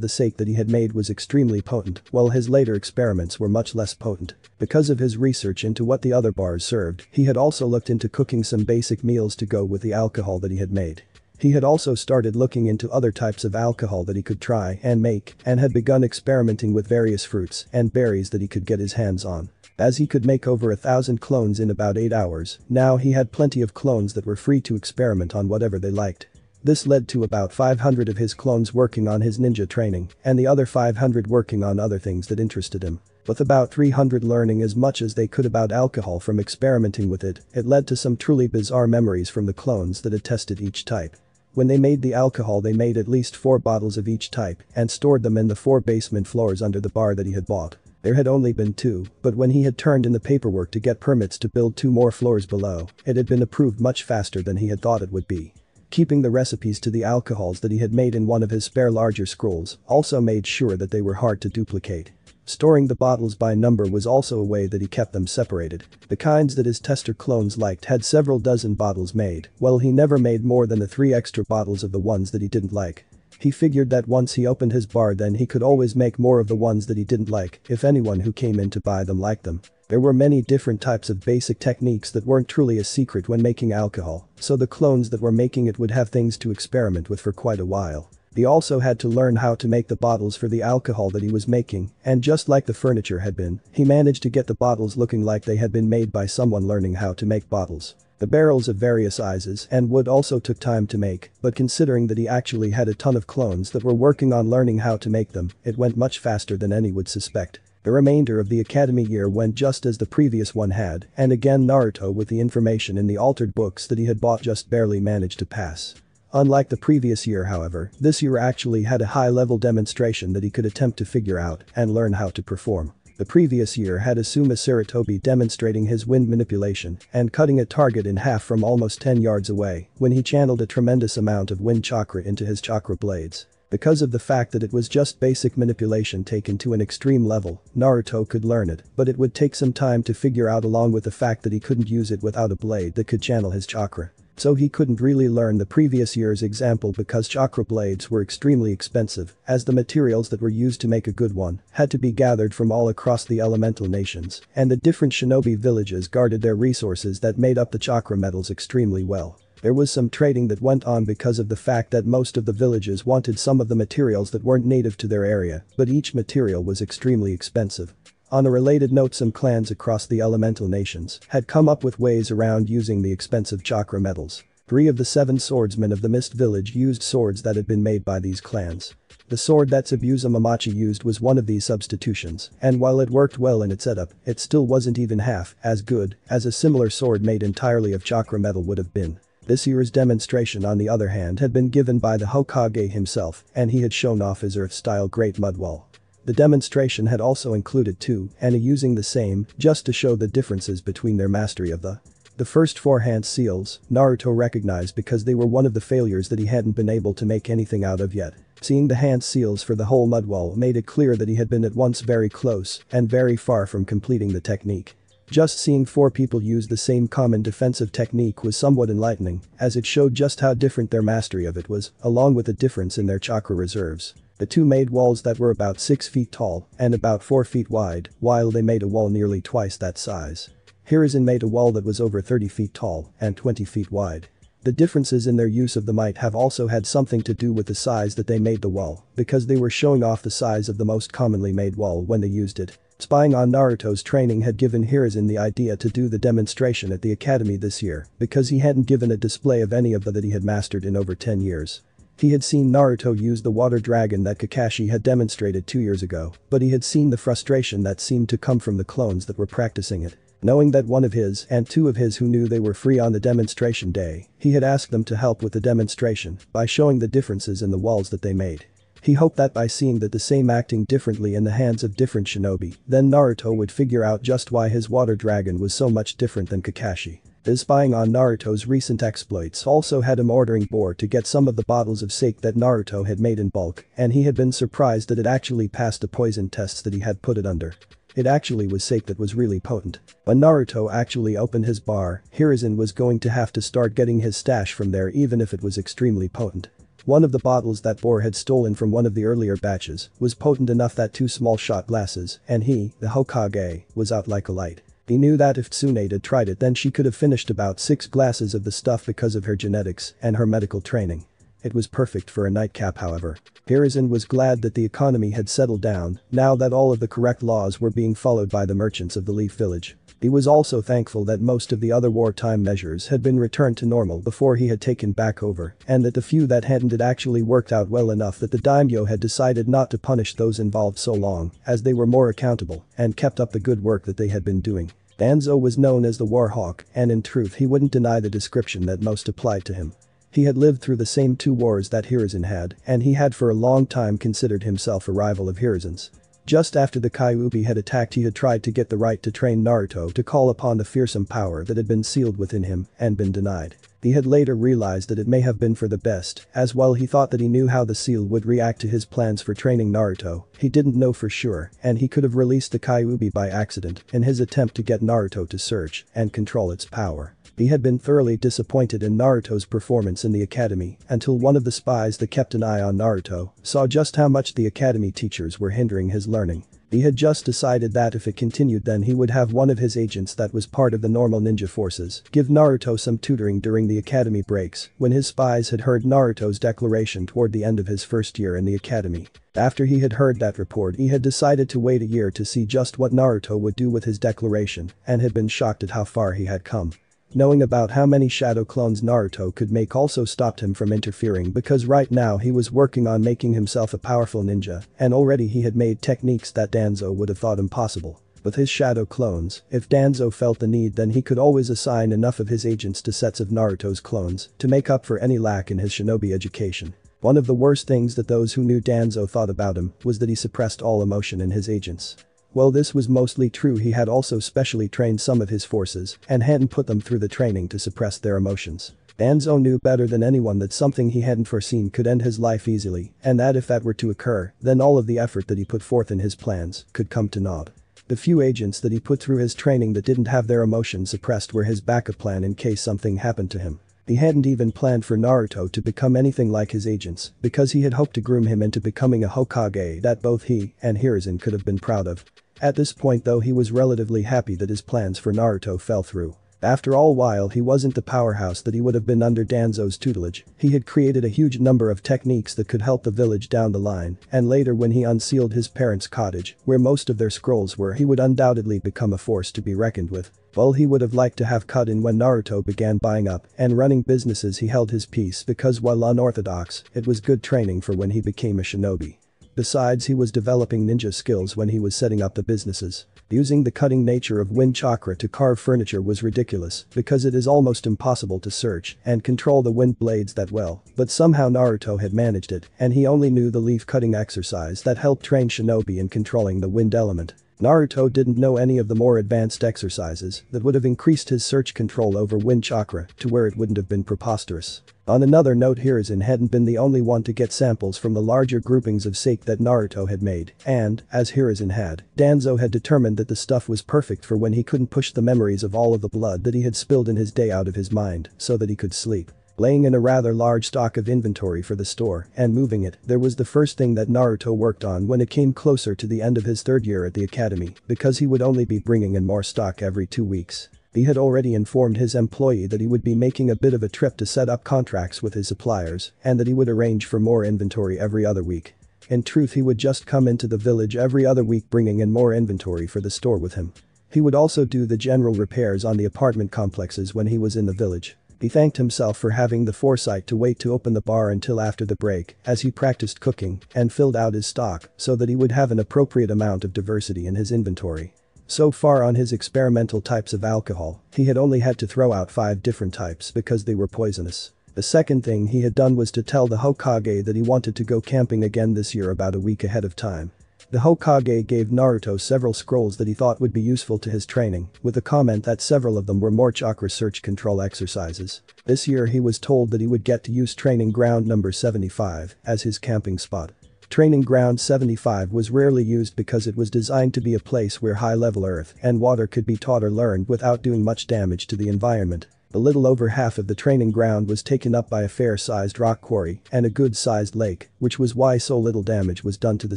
the sake that he had made was extremely potent, while his later experiments were much less potent. Because of his research into what the other bars served, he had also looked into cooking some basic meals to go with the alcohol that he had made. He had also started looking into other types of alcohol that he could try and make, and had begun experimenting with various fruits and berries that he could get his hands on. As he could make over 1,000 clones in about 8 hours, now he had plenty of clones that were free to experiment on whatever they liked. This led to about 500 of his clones working on his ninja training, and the other 500 working on other things that interested him. With about 300 learning as much as they could about alcohol from experimenting with it, it led to some truly bizarre memories from the clones that had tested each type. When they made the alcohol, they made at least 4 bottles of each type and stored them in the 4 basement floors under the bar that he had bought. There had only been 2, but when he had turned in the paperwork to get permits to build 2 more floors below, it had been approved much faster than he had thought it would be. Keeping the recipes to the alcohols that he had made in one of his spare larger scrolls also made sure that they were hard to duplicate. Storing the bottles by number was also a way that he kept them separated. The kinds that his tester clones liked had several dozen bottles made, while he never made more than the 3 extra bottles of the ones that he didn't like. He figured that once he opened his bar, then he could always make more of the ones that he didn't like if anyone who came in to buy them liked them. There were many different types of basic techniques that weren't truly a secret when making alcohol, so the clones that were making it would have things to experiment with for quite a while. He also had to learn how to make the bottles for the alcohol that he was making, and just like the furniture had been, he managed to get the bottles looking like they had been made by someone learning how to make bottles. The barrels of various sizes and wood also took time to make, but considering that he actually had a ton of clones that were working on learning how to make them, it went much faster than any would suspect. The remainder of the academy year went just as the previous one had, and again Naruto, with the information in the altered books that he had bought, just barely managed to pass. Unlike the previous year, however, this year actually had a high-level demonstration that he could attempt to figure out and learn how to perform. The previous year had Asuma Saratobi demonstrating his wind manipulation and cutting a target in half from almost 10 yards away when he channeled a tremendous amount of wind chakra into his chakra blades. Because of the fact that it was just basic manipulation taken to an extreme level, Naruto could learn it, but it would take some time to figure out, along with the fact that he couldn't use it without a blade that could channel his chakra. So he couldn't really learn the previous year's example because chakra blades were extremely expensive, as the materials that were used to make a good one had to be gathered from all across the elemental nations, and the different shinobi villages guarded their resources that made up the chakra metals extremely well. There was some trading that went on because of the fact that most of the villages wanted some of the materials that weren't native to their area, but each material was extremely expensive. On a related note, some clans across the elemental nations had come up with ways around using the expensive chakra metals. 3 of the 7 swordsmen of the Mist Village used swords that had been made by these clans. The sword that Tsubusa Mamachi used was one of these substitutions, and while it worked well in its setup, it still wasn't even half as good as a similar sword made entirely of chakra metal would have been. This year's demonstration, on the other hand, had been given by the Hokage himself, and he had shown off his Earth-style Great Mud Wall. The demonstration had also included 2 and using the same, just to show the differences between their mastery of the first 4 hand seals, Naruto recognized because they were one of the failures that he hadn't been able to make anything out of yet. Seeing the hand seals for the whole mud wall made it clear that he had been at once very close and very far from completing the technique. Just seeing 4 people use the same common defensive technique was somewhat enlightening, as it showed just how different their mastery of it was, along with a difference in their chakra reserves. The 2 made walls that were about 6 feet tall and about 4 feet wide, while they made a wall nearly twice that size. Hiruzen made a wall that was over 30 feet tall and 20 feet wide. The differences in their use of the might have also had something to do with the size that they made the wall, because they were showing off the size of the most commonly made wall when they used it. Spying on Naruto's training had given Hiruzen the idea to do the demonstration at the academy this year, because he hadn't given a display of any of that he had mastered in over 10 years. He had seen Naruto use the water dragon that Kakashi had demonstrated 2 years ago, but he had seen the frustration that seemed to come from the clones that were practicing it. Knowing that one of his and two of his who knew they were free on the demonstration day, he had asked them to help with the demonstration by showing the differences in the walls that they made. He hoped that by seeing that the same acting differently in the hands of different shinobi, then Naruto would figure out just why his water dragon was so much different than Kakashi. His spying on Naruto's recent exploits also had him ordering Bor to get some of the bottles of sake that Naruto had made in bulk, and he had been surprised that it actually passed the poison tests that he had put it under. It actually was sake that was really potent. When Naruto actually opened his bar, Hiruzen was going to have to start getting his stash from there even if it was extremely potent. One of the bottles that Bor had stolen from one of the earlier batches was potent enough that 2 small shot glasses, and he, the Hokage, was out like a light. He knew that if Tsunade had tried it then she could have finished about 6 glasses of the stuff because of her genetics and her medical training. It was perfect for a nightcap however. Hiruzen was glad that the economy had settled down now that all of the correct laws were being followed by the merchants of the Leaf Village. He was also thankful that most of the other wartime measures had been returned to normal before he had taken back over, and that the few that hadn't had actually worked out well enough that the daimyo had decided not to punish those involved so long, as they were more accountable and kept up the good work that they had been doing. Danzo was known as the Warhawk, and in truth he wouldn't deny the description that most applied to him. He had lived through the same 2 wars that Hiruzen had, and he had for a long time considered himself a rival of Hiruzen's. Just after the Kyuubi had attacked he had tried to get the right to train Naruto to call upon the fearsome power that had been sealed within him and been denied. He had later realized that it may have been for the best, as while he thought that he knew how the seal would react to his plans for training Naruto, he didn't know for sure, and he could have released the Kyuubi by accident in his attempt to get Naruto to search and control its power. He had been thoroughly disappointed in Naruto's performance in the academy until one of the spies that kept an eye on Naruto saw just how much the academy teachers were hindering his learning. He had just decided that if it continued then he would have one of his agents that was part of the normal ninja forces give Naruto some tutoring during the academy breaks when his spies had heard Naruto's declaration toward the end of his first year in the academy. After he had heard that report he had decided to wait a year to see just what Naruto would do with his declaration and had been shocked at how far he had come. Knowing about how many shadow clones Naruto could make also stopped him from interfering because right now he was working on making himself a powerful ninja and already he had made techniques that Danzo would have thought impossible. With his shadow clones, if Danzo felt the need then he could always assign enough of his agents to sets of Naruto's clones to make up for any lack in his shinobi education. One of the worst things that those who knew Danzo thought about him was that he suppressed all emotion in his agents. While this was mostly true he had also specially trained some of his forces and hadn't put them through the training to suppress their emotions. Danzo knew better than anyone that something he hadn't foreseen could end his life easily and that if that were to occur, then all of the effort that he put forth in his plans could come to naught. The few agents that he put through his training that didn't have their emotions suppressed were his backup plan in case something happened to him. He hadn't even planned for Naruto to become anything like his agents because he had hoped to groom him into becoming a Hokage that both he and Hiruzen could have been proud of. At this point though he was relatively happy that his plans for Naruto fell through. After all while he wasn't the powerhouse that he would have been under Danzo's tutelage, he had created a huge number of techniques that could help the village down the line and later when he unsealed his parents' cottage where most of their scrolls were he would undoubtedly become a force to be reckoned with. While he would have liked to have cut in when Naruto began buying up and running businesses he held his peace because while unorthodox, it was good training for when he became a shinobi. Besides he was developing ninja skills when he was setting up the businesses. Using the cutting nature of wind chakra to carve furniture was ridiculous because it is almost impossible to search and control the wind blades that well, but somehow Naruto had managed it and he only knew the leaf cutting exercise that helped train shinobi in controlling the wind element. Naruto didn't know any of the more advanced exercises that would have increased his search control over wind chakra to where it wouldn't have been preposterous. On another note Hiruzen hadn't been the only one to get samples from the larger groupings of sake that Naruto had made and, as Hiruzen had, Danzo had determined that the stuff was perfect for when he couldn't push the memories of all of the blood that he had spilled in his day out of his mind so that he could sleep. Laying in a rather large stock of inventory for the store and moving it, there was the first thing that Naruto worked on when it came closer to the end of his 3rd year at the academy because he would only be bringing in more stock every 2 weeks. He had already informed his employee that he would be making a bit of a trip to set up contracts with his suppliers and that he would arrange for more inventory every other week. In truth he would just come into the village every other week bringing in more inventory for the store with him. He would also do the general repairs on the apartment complexes when he was in the village. He thanked himself for having the foresight to wait to open the bar until after the break as he practiced cooking and filled out his stock so that he would have an appropriate amount of diversity in his inventory. So far on his experimental types of alcohol, he had only had to throw out 5 different types because they were poisonous. The second thing he had done was to tell the Hokage that he wanted to go camping again this year about a week ahead of time. The Hokage gave Naruto several scrolls that he thought would be useful to his training, with the comment that several of them were more chakra search control exercises. This year he was told that he would get to use training ground number 75 as his camping spot. Training ground 75 was rarely used because it was designed to be a place where high-level earth and water could be taught or learned without doing much damage to the environment. A little over half of the training ground was taken up by a fair-sized rock quarry and a good-sized lake, which was why so little damage was done to the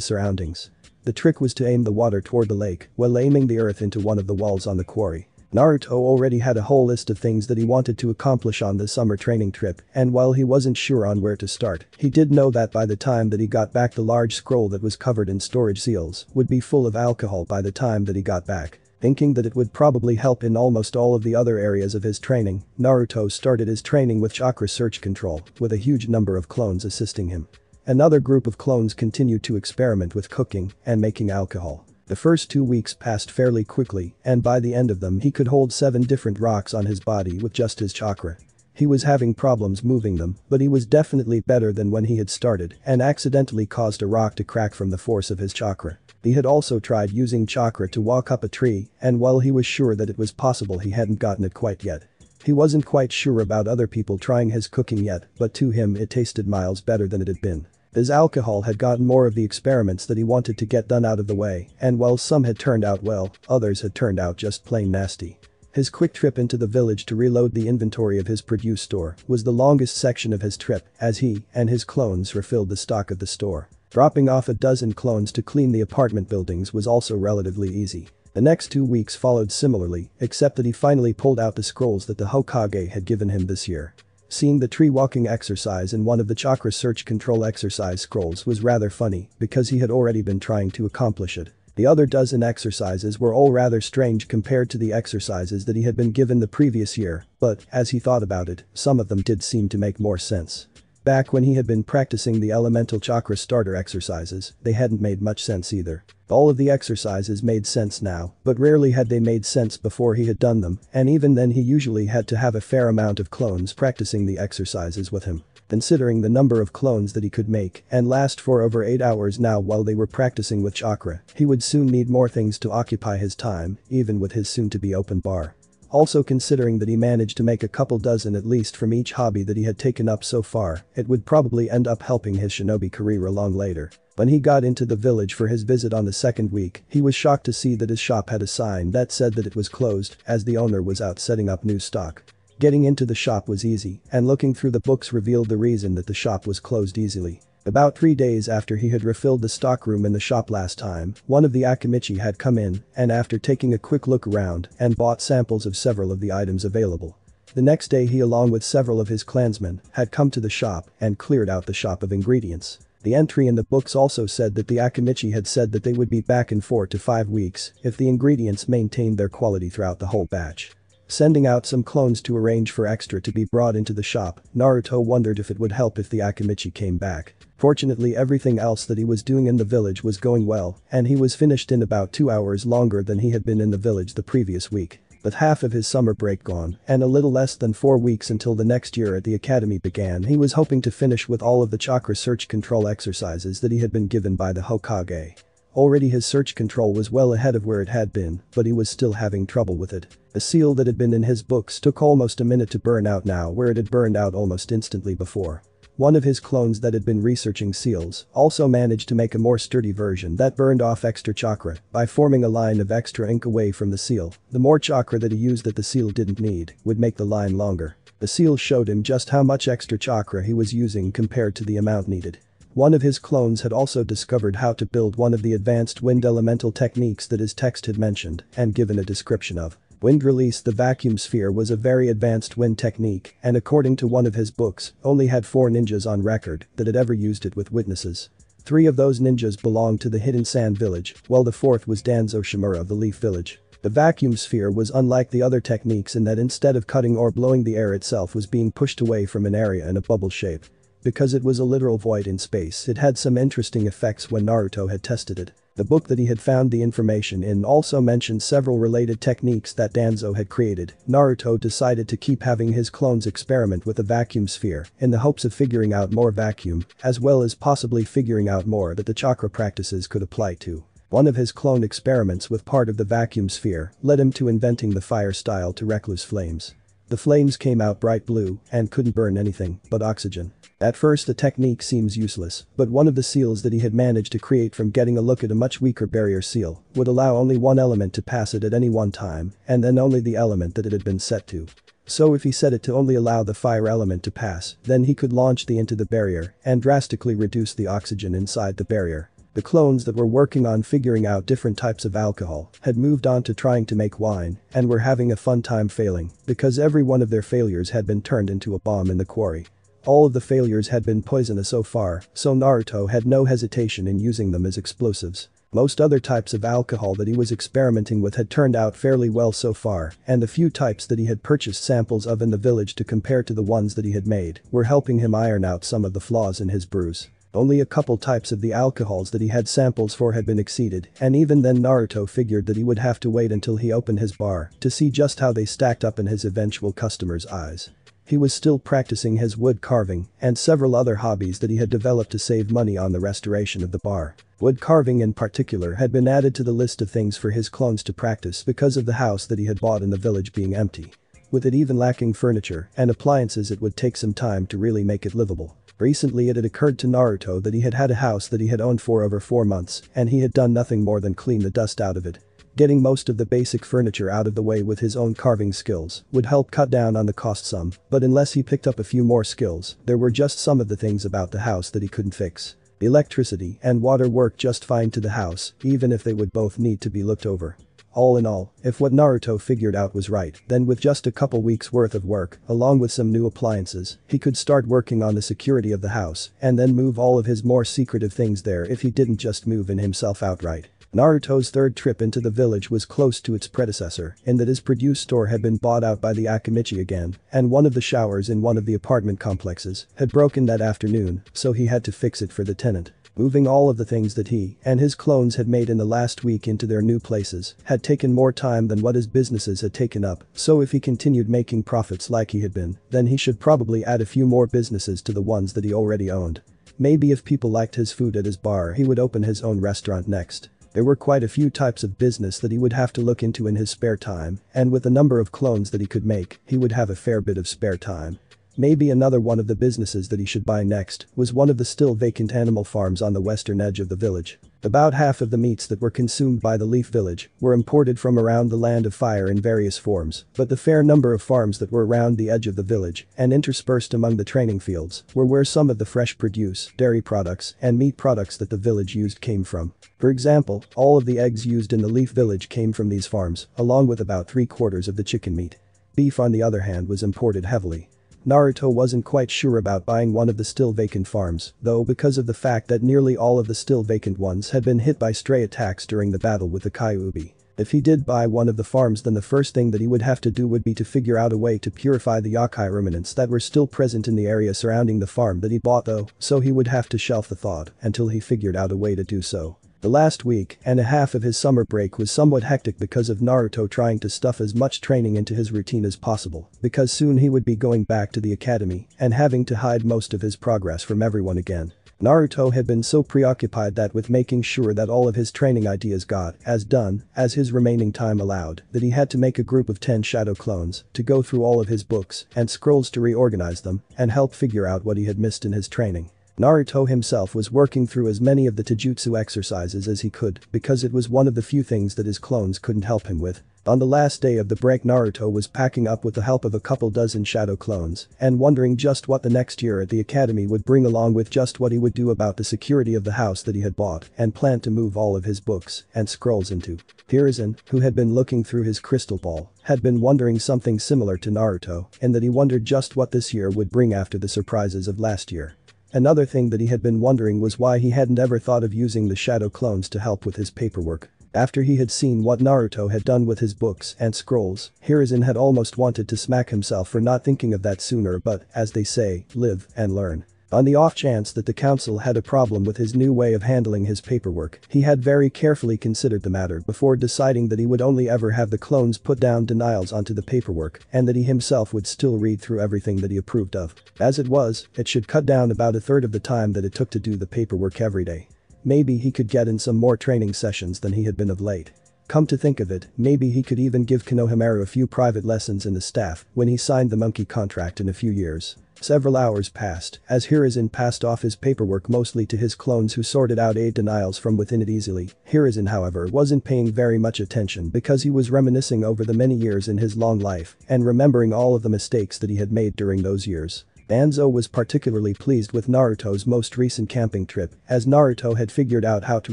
surroundings. The trick was to aim the water toward the lake while aiming the earth into one of the walls on the quarry. Naruto already had a whole list of things that he wanted to accomplish on the summer training trip, and while he wasn't sure on where to start, he did know that by the time that he got back the large scroll that was covered in storage seals would be full of alcohol by the time that he got back. Thinking that it would probably help in almost all of the other areas of his training, Naruto started his training with chakra search control, with a huge number of clones assisting him. Another group of clones continued to experiment with cooking and making alcohol. The first 2 weeks passed fairly quickly, and by the end of them he could hold 7 different rocks on his body with just his chakra. He was having problems moving them, but he was definitely better than when he had started and accidentally caused a rock to crack from the force of his chakra. He had also tried using chakra to walk up a tree, and while he was sure that it was possible, he hadn't gotten it quite yet. He wasn't quite sure about other people trying his cooking yet, but to him it tasted miles better than it had been. His alcohol had gotten more of the experiments that he wanted to get done out of the way, and while some had turned out well, others had turned out just plain nasty. His quick trip into the village to reload the inventory of his produce store was the longest section of his trip, as he and his clones refilled the stock of the store. Dropping off a dozen clones to clean the apartment buildings was also relatively easy. The next 2 weeks followed similarly, except that he finally pulled out the scrolls that the Hokage had given him this year. Seeing the tree walking exercise in one of the chakra search control exercise scrolls was rather funny because he had already been trying to accomplish it. The other dozen exercises were all rather strange compared to the exercises that he had been given the previous year, but, as he thought about it, some of them did seem to make more sense. Back when he had been practicing the elemental chakra starter exercises, they hadn't made much sense either. All of the exercises made sense now, but rarely had they made sense before he had done them, and even then he usually had to have a fair amount of clones practicing the exercises with him. Considering the number of clones that he could make and last for over 8 hours now while they were practicing with chakra, he would soon need more things to occupy his time, even with his soon-to-be open bar. Also considering that he managed to make a couple dozen at least from each hobby that he had taken up so far, it would probably end up helping his shinobi career along later. When he got into the village for his visit on the second week, he was shocked to see that his shop had a sign that said that it was closed as the owner was out setting up new stock. Getting into the shop was easy, and looking through the books revealed the reason that the shop was closed easily. About 3 days after he had refilled the stockroom in the shop last time, one of the Akimichi had come in, and after taking a quick look around and bought samples of several of the items available. The next day he along with several of his clansmen had come to the shop and cleared out the shop of ingredients. The entry in the books also said that the Akimichi had said that they would be back in 4 to 5 weeks if the ingredients maintained their quality throughout the whole batch. Sending out some clones to arrange for extra to be brought into the shop, Naruto wondered if it would help if the Akimichi came back. Fortunately, everything else that he was doing in the village was going well, and he was finished in about 2 hours longer than he had been in the village the previous week. With half of his summer break gone and a little less than 4 weeks until the next year at the academy began, he was hoping to finish with all of the chakra search control exercises that he had been given by the Hokage. Already his search control was well ahead of where it had been, but he was still having trouble with it. The seal that had been in his books took almost a minute to burn out now where it had burned out almost instantly before. One of his clones that had been researching seals also managed to make a more sturdy version that burned off extra chakra by forming a line of extra ink away from the seal. The more chakra that he used that the seal didn't need would make the line longer. The seal showed him just how much extra chakra he was using compared to the amount needed. One of his clones had also discovered how to build one of the advanced wind elemental techniques that his text had mentioned and given a description of. Wind release. The vacuum sphere was a very advanced wind technique, and according to one of his books, only had 4 ninjas on record that had ever used it with witnesses. 3 of those ninjas belonged to the Hidden Sand village, while the 4th was Danzo Shimura of the Leaf village. The vacuum sphere was unlike the other techniques in that instead of cutting or blowing, the air itself was being pushed away from an area in a bubble shape. Because it was a literal void in space, it had some interesting effects when Naruto had tested it. The book that he had found the information in also mentioned several related techniques that Danzo had created. Naruto decided to keep having his clones experiment with the vacuum sphere in the hopes of figuring out more vacuum, as well as possibly figuring out more that the chakra practices could apply to. One of his clone experiments with part of the vacuum sphere led him to inventing the fire style to recluse flames. The flames came out bright blue and couldn't burn anything but oxygen. At first the technique seems useless, but one of the seals that he had managed to create from getting a look at a much weaker barrier seal would allow only one element to pass it at any one time, and then only the element that it had been set to. So if he set it to only allow the fire element to pass, then he could launch the into the barrier and drastically reduce the oxygen inside the barrier. The clones that were working on figuring out different types of alcohol had moved on to trying to make wine and were having a fun time failing because every one of their failures had been turned into a bomb in the quarry. All of the failures had been poisonous so far, so Naruto had no hesitation in using them as explosives. Most other types of alcohol that he was experimenting with had turned out fairly well so far, and the few types that he had purchased samples of in the village to compare to the ones that he had made were helping him iron out some of the flaws in his brews. Only a couple types of the alcohols that he had samples for had been exceeded, and even then Naruto figured that he would have to wait until he opened his bar to see just how they stacked up in his eventual customers' eyes. He was still practicing his wood carving and several other hobbies that he had developed to save money on the restoration of the bar. Wood carving in particular had been added to the list of things for his clones to practice because of the house that he had bought in the village being empty. With it even lacking furniture and appliances, it would take some time to really make it livable. Recently it had occurred to Naruto that he had had a house that he had owned for over 4 months and he had done nothing more than clean the dust out of it. Getting most of the basic furniture out of the way with his own carving skills would help cut down on the cost some, but unless he picked up a few more skills, there were just some of the things about the house that he couldn't fix. The electricity and water worked just fine to the house, even if they would both need to be looked over. All in all, if what Naruto figured out was right, then with just a couple weeks worth of work, along with some new appliances, he could start working on the security of the house and then move all of his more secretive things there if he didn't just move in himself outright. Naruto's third trip into the village was close to its predecessor in that his produce store had been bought out by the Akamichi again, and one of the showers in one of the apartment complexes had broken that afternoon, so he had to fix it for the tenant. Moving all of the things that he and his clones had made in the last week into their new places had taken more time than what his businesses had taken up, so if he continued making profits like he had been, then he should probably add a few more businesses to the ones that he already owned. Maybe if people liked his food at his bar, he would open his own restaurant next. There were quite a few types of business that he would have to look into in his spare time, and with the number of clones that he could make, he would have a fair bit of spare time. Maybe another one of the businesses that he should buy next was one of the still vacant animal farms on the western edge of the village. About half of the meats that were consumed by the Leaf Village were imported from around the Land of Fire in various forms, but the fair number of farms that were around the edge of the village and interspersed among the training fields were where some of the fresh produce, dairy products, and meat products that the village used came from. For example, all of the eggs used in the Leaf Village came from these farms, along with about 3/4 of the chicken meat. Beef, on the other hand, was imported heavily. Naruto wasn't quite sure about buying one of the still vacant farms, though, because of the fact that nearly all of the still vacant ones had been hit by stray attacks during the battle with the Kyuubi. If he did buy one of the farms, then the first thing that he would have to do would be to figure out a way to purify the yokai ruminants that were still present in the area surrounding the farm that he bought, though, so he would have to shelf the thought until he figured out a way to do so. The last week and a half of his summer break was somewhat hectic because of Naruto trying to stuff as much training into his routine as possible, because soon he would be going back to the academy and having to hide most of his progress from everyone again. Naruto had been so preoccupied that with making sure that all of his training ideas got as done as his remaining time allowed that he had to make a group of 10 shadow clones to go through all of his books and scrolls to reorganize them and help figure out what he had missed in his training. Naruto himself was working through as many of the taijutsu exercises as he could because it was one of the few things that his clones couldn't help him with. On the last day of the break, Naruto was packing up with the help of a couple dozen shadow clones and wondering just what the next year at the academy would bring, along with just what he would do about the security of the house that he had bought and planned to move all of his books and scrolls into. Hiruzen, who had been looking through his crystal ball, had been wondering something similar to Naruto in that he wondered just what this year would bring after the surprises of last year. Another thing that he had been wondering was why he hadn't ever thought of using the shadow clones to help with his paperwork. After he had seen what Naruto had done with his books and scrolls, Hiruzen had almost wanted to smack himself for not thinking of that sooner, but, as they say, live and learn. On the off chance that the council had a problem with his new way of handling his paperwork, he had very carefully considered the matter before deciding that he would only ever have the clones put down denials onto the paperwork and that he himself would still read through everything that he approved of. As it was, it should cut down about a third of the time that it took to do the paperwork every day. Maybe he could get in some more training sessions than he had been of late. Come to think of it, maybe he could even give Konohamaru a few private lessons in the staff when he signed the monkey contract in a few years. Several hours passed, as Hiruzen passed off his paperwork mostly to his clones who sorted out aid denials from within it easily. Hiruzen, however, wasn't paying very much attention because he was reminiscing over the many years in his long life and remembering all of the mistakes that he had made during those years. Danzo was particularly pleased with Naruto's most recent camping trip, as Naruto had figured out how to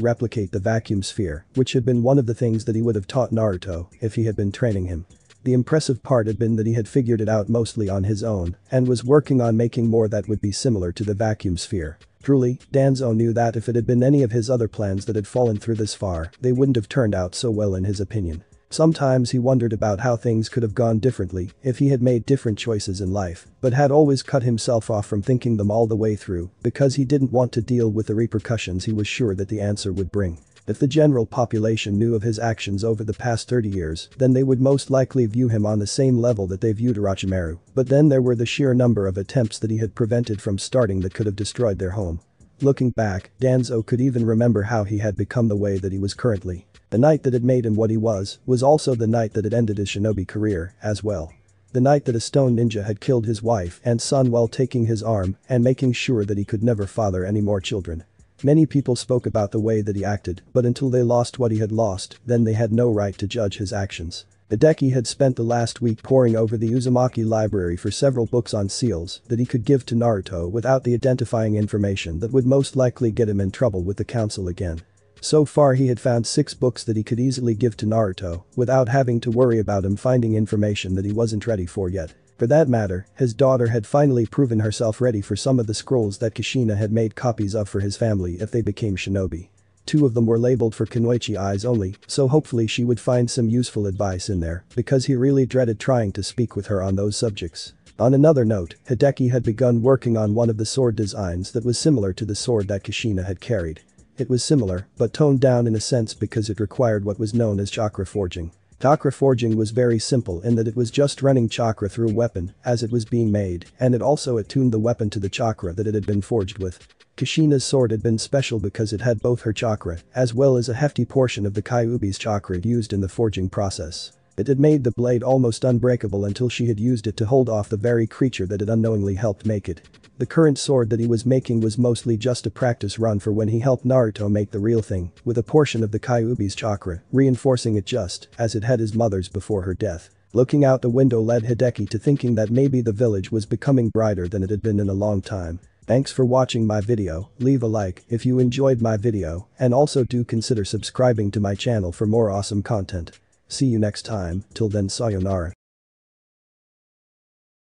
replicate the vacuum sphere, which had been one of the things that he would have taught Naruto if he had been training him. The impressive part had been that he had figured it out mostly on his own and was working on making more that would be similar to the vacuum sphere. Truly, Danzo knew that if it had been any of his other plans that had fallen through this far, they wouldn't have turned out so well in his opinion. Sometimes he wondered about how things could have gone differently if he had made different choices in life, but had always cut himself off from thinking them all the way through because he didn't want to deal with the repercussions he was sure that the answer would bring. If the general population knew of his actions over the past 30 years, then they would most likely view him on the same level that they viewed Orochimaru, but then there were the sheer number of attempts that he had prevented from starting that could have destroyed their home. Looking back, Danzo could even remember how he had become the way that he was currently. The night that had made him what he was also the night that had ended his shinobi career, as well. The night that a stone ninja had killed his wife and son while taking his arm and making sure that he could never father any more children. Many people spoke about the way that he acted, but until they lost what he had lost, then they had no right to judge his actions. Hideki had spent the last week poring over the Uzumaki library for several books on seals that he could give to Naruto without the identifying information that would most likely get him in trouble with the council again. So far he had found 6 books that he could easily give to Naruto without having to worry about him finding information that he wasn't ready for yet. For that matter, his daughter had finally proven herself ready for some of the scrolls that Kushina had made copies of for his family if they became shinobi. 2 of them were labeled for Kunoichi eyes only, so hopefully she would find some useful advice in there, because he really dreaded trying to speak with her on those subjects. On another note, Hideki had begun working on one of the sword designs that was similar to the sword that Kushina had carried. It was similar, but toned down in a sense because it required what was known as chakra forging. Chakra forging was very simple in that it was just running chakra through a weapon as it was being made, and it also attuned the weapon to the chakra that it had been forged with. Kushina's sword had been special because it had both her chakra as well as a hefty portion of the Kyuubi's chakra used in the forging process. It had made the blade almost unbreakable until she had used it to hold off the very creature that had unknowingly helped make it. The current sword that he was making was mostly just a practice run for when he helped Naruto make the real thing, with a portion of the Kyuubi's chakra, reinforcing it just as it had his mother's before her death. Looking out the window led Hideki to thinking that maybe the village was becoming brighter than it had been in a long time. Thanks for watching my video, leave a like if you enjoyed my video, and also do consider subscribing to my channel for more awesome content. See you next time, till then sayonara.